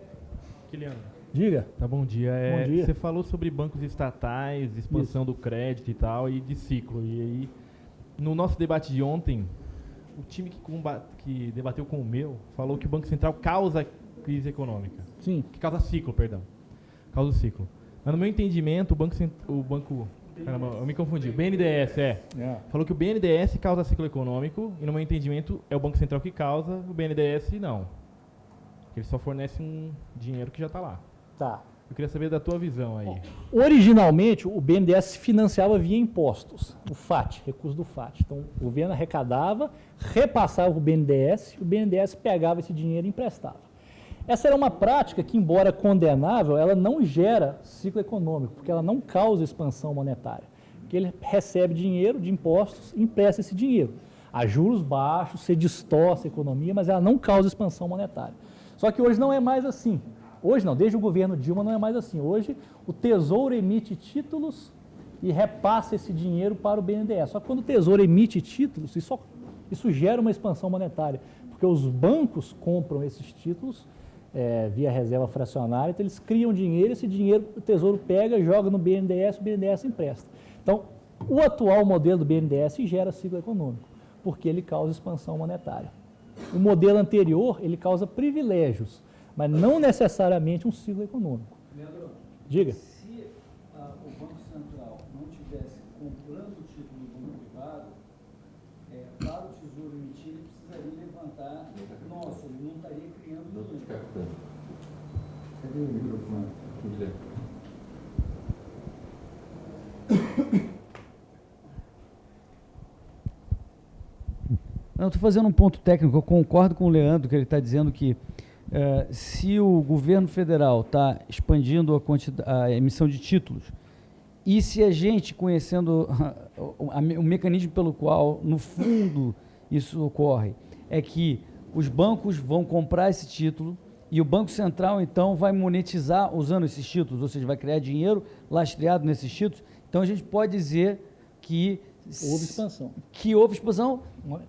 Kiliano. Diga. Tá, bom dia. Bom dia. Você falou sobre bancos estatais, expansão do crédito e tal, e de ciclo. E aí, no nosso debate de ontem, o time que debateu com o meu falou que o Banco Central causa crise econômica. Sim. Que causa ciclo, perdão. Causa o ciclo. Mas no meu entendimento, o banco caramba, eu me confundi. O BNDES, falou que o BNDES causa ciclo econômico e no meu entendimento é o Banco Central que causa, o BNDES não. Ele só fornece um dinheiro que já está lá. Tá. Eu queria saber da tua visão aí. Originalmente, o BNDES se financiava via impostos, o FAT, recurso do FAT. Então, o governo arrecadava, repassava para o BNDES pegava esse dinheiro e emprestava. Essa era uma prática que, embora condenável, ela não gera ciclo econômico, porque ela não causa expansão monetária. Porque ele recebe dinheiro de impostos e empresta esse dinheiro. A juros baixos, você distorce a economia, mas ela não causa expansão monetária. Só que hoje não é mais assim. Hoje não, desde o governo Dilma não é mais assim. Hoje o Tesouro emite títulos e repassa esse dinheiro para o BNDES. Só que quando o Tesouro emite títulos, isso gera uma expansão monetária, porque os bancos compram esses títulos via reserva fracionária, então eles criam dinheiro, esse dinheiro o Tesouro pega, joga no BNDES, o BNDES empresta. Então, o atual modelo do BNDES gera ciclo econômico, porque ele causa expansão monetária. O modelo anterior, ele causa privilégios, mas não necessariamente um ciclo econômico. Leandro, diga. Se o Banco Central não estivesse comprando o título do banco privado, para o Tesouro emitir, ele precisaria levantar, nossa, ele não estaria criando dinheiro. Cadê o microfone? Não, estou fazendo um ponto técnico, eu concordo com o Leandro, que ele está dizendo que se o governo federal está expandindo a emissão de títulos, e se a gente, conhecendo o mecanismo pelo qual, no fundo, isso ocorre, é que os bancos vão comprar esse título E o Banco Central, então, vai monetizar usando esses títulos, ou seja, vai criar dinheiro lastreado nesses títulos. Então, a gente pode dizer que houve expansão. Que houve expansão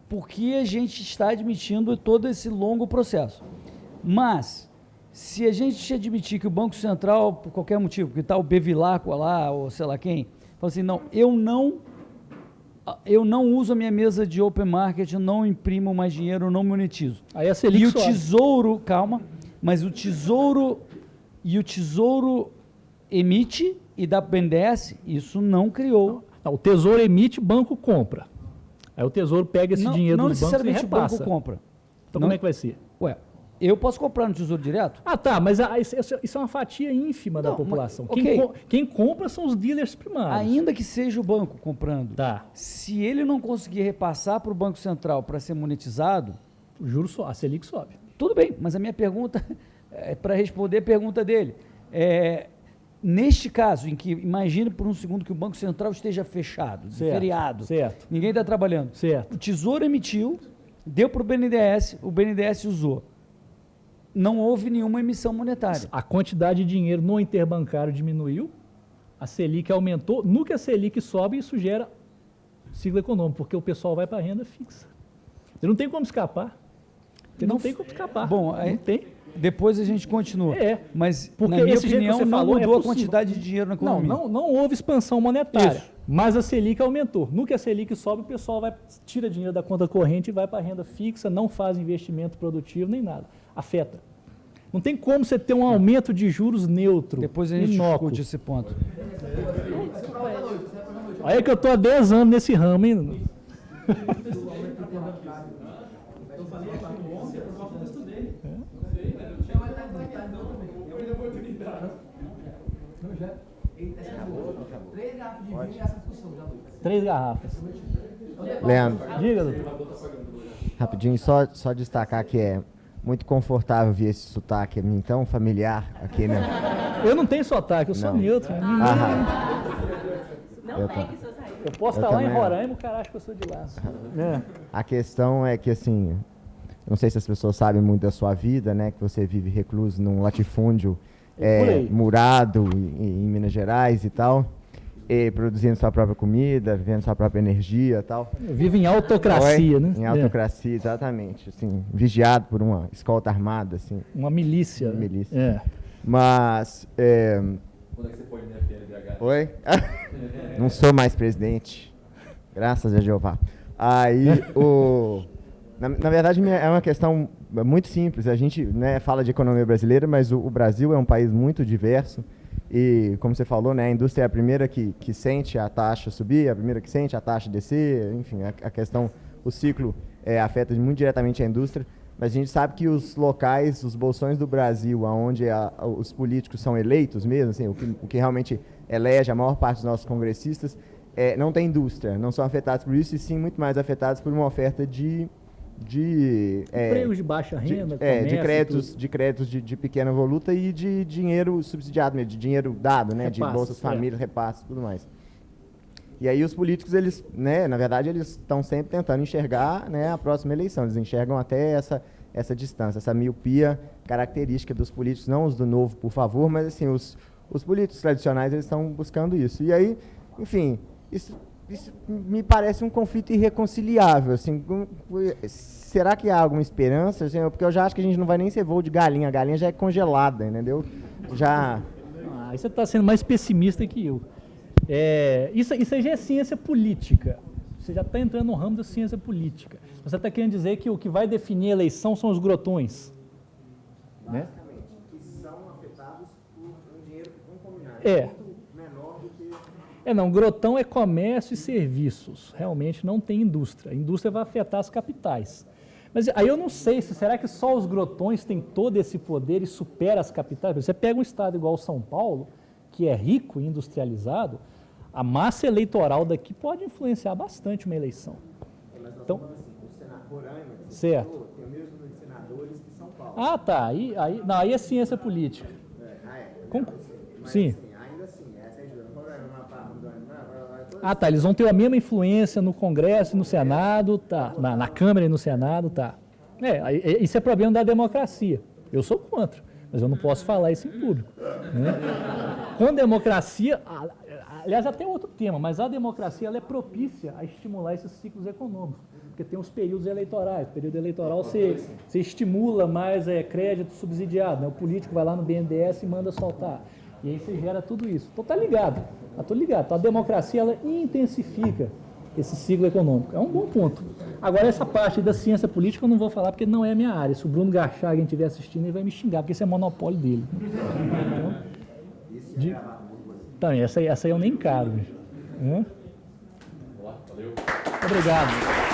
porque a gente está admitindo todo esse longo processo. Mas, se a gente admitir que o Banco Central, por qualquer motivo, que está o Bevilacqua lá, ou sei lá quem, fala assim, não, eu não uso a minha mesa de open market, eu não imprimo mais dinheiro, eu não monetizo. Aí a Selic E o sobe. Tesouro, calma, mas o Tesouro emite e dá para o BNDES, isso não criou. Não, o Tesouro emite, o banco compra. Aí o Tesouro pega esse dinheiro não dos bancos e necessariamente o repassa. banco compra. Então Não- como é que vai ser? Ué, eu posso comprar no Tesouro Direto? Ah, tá, mas isso é uma fatia ínfima da Não, população. mas- Quem, ok. quem compra são os dealers primários. Ainda que seja o banco comprando. Tá. Se ele não conseguir repassar para o Banco Central para ser monetizado, O juro sobe, a Selic sobe. tudo bem, mas a minha pergunta é para responder a pergunta dele. Neste caso, em que imagine por um segundo que o Banco Central esteja fechado, de Certo, feriado, certo. ninguém está trabalhando. Certo. O Tesouro emitiu, deu para o BNDES usou. Não houve nenhuma emissão monetária. A quantidade de dinheiro no interbancário diminuiu, a Selic aumentou. No que a Selic sobe, isso gera ciclo econômico, porque o pessoal vai para a renda fixa. Você não tem como escapar. Você não tem como escapar. Bom, não aí- tem. Depois a gente continua. Mas Porque, porque na minha esse jeito que opinião, você não falou, mudou a possível. quantidade de dinheiro na economia. Não houve expansão monetária, Isso. mas a Selic aumentou. No que a Selic sobe, o pessoal tira dinheiro da conta corrente e vai para a renda fixa, não faz investimento produtivo nem nada. Afeta. Não tem como você ter um aumento de juros neutro. Depois a gente inócuo. discute esse ponto. Olha que eu estou há 10 anos nesse ramo, hein? Três garrafas. Leandro, Diga, doutor. rapidinho, só destacar que é muito confortável ver esse sotaque tão familiar aqui, né? Eu não tenho sotaque, eu sou Não. neutro. Eu tô- Eu posso Eu estar lá em também. Roraima, o cara acha que eu sou de lá. É. A questão é que, assim, não sei se as pessoas sabem muito da sua vida, né? Que você vive recluso num latifúndio Por aí. murado em Minas Gerais e tal, e produzindo sua própria comida, vivendo sua própria energia e tal. Eu vivo em autocracia, Oi? né? Em autocracia, exatamente. Assim, vigiado por uma escolta armada, assim. É. Uma milícia. né? Milícia. É. Mas... Quando é que você põe na FNBH? Oi? Não sou mais presidente. Graças a Jeová. Aí, na verdade, é uma questão muito simples. A gente, né, fala de economia brasileira, mas o Brasil é um país muito diverso. E, como você falou, né, a indústria é a primeira que sente a taxa subir, a primeira que sente a taxa descer. Enfim, a questão, o ciclo afeta muito diretamente a indústria. Mas a gente sabe que os locais, os bolsões do Brasil, onde os políticos são eleitos mesmo, assim, o que realmente elege a maior parte dos nossos congressistas, não tem indústria, não são afetados por isso, e sim muito mais afetados por uma oferta de Empregos de baixa renda, de créditos de pequena voluta e de dinheiro subsidiado, de dinheiro dado, né, de Repasses, bolsas família, repasses e tudo mais. E aí os políticos, eles, né, na verdade, eles estão sempre tentando enxergar, né, a próxima eleição. Eles enxergam até essa distância, essa miopia característica dos políticos, não os do novo, por favor, mas assim, os políticos tradicionais, eles estão buscando isso. E aí, enfim, isso me parece um conflito irreconciliável. Assim, será que há alguma esperança? Assim, porque eu já acho que a gente não vai nem ser voo de galinha. A galinha já é congelada, entendeu? Já... Aí você está sendo mais pessimista que eu. Isso aí já é ciência política. Você já está entrando no ramo da ciência política. Você está querendo dizer que o que vai definir a eleição são os grotões. Né? que são afetados por um dinheiro incomunável, muito menor do que... Não, grotão é comércio e serviços. Realmente não tem indústria. A indústria vai afetar as capitais. Mas aí eu não sei, será que só os grotões têm todo esse poder e supera as capitais? Você pega um estado igual São Paulo, que é rico e industrializado, a massa eleitoral daqui pode influenciar bastante uma eleição. Então, o Senado Roraima, certo. tem o mesmo número de senadores que São Paulo. Ah, tá. Aí é ciência política. Sim. Ainda assim, essa é a Roraima, Ah, tá. Eles vão ter a mesma influência no Congresso e no Senado, tá. Na Câmara e no Senado, tá. Isso é problema da democracia. Eu sou contra, mas eu não posso falar isso em público. Né? Com democracia, aliás, até outro tema, mas a democracia ela é propícia a estimular esses ciclos econômicos, porque tem os períodos eleitorais. O período eleitoral você estimula mais crédito subsidiado, né? O político vai lá no BNDES e manda soltar. E aí você gera tudo isso. Então tá ligado, Então a democracia ela intensifica esse ciclo econômico. É um bom ponto. Agora essa parte da ciência política eu não vou falar porque não é a minha área. Se o Bruno Garchagen estiver assistindo, ele vai me xingar, porque esse é monopólio dele. Então, essa aí eu nem encaro. Valeu. Obrigado.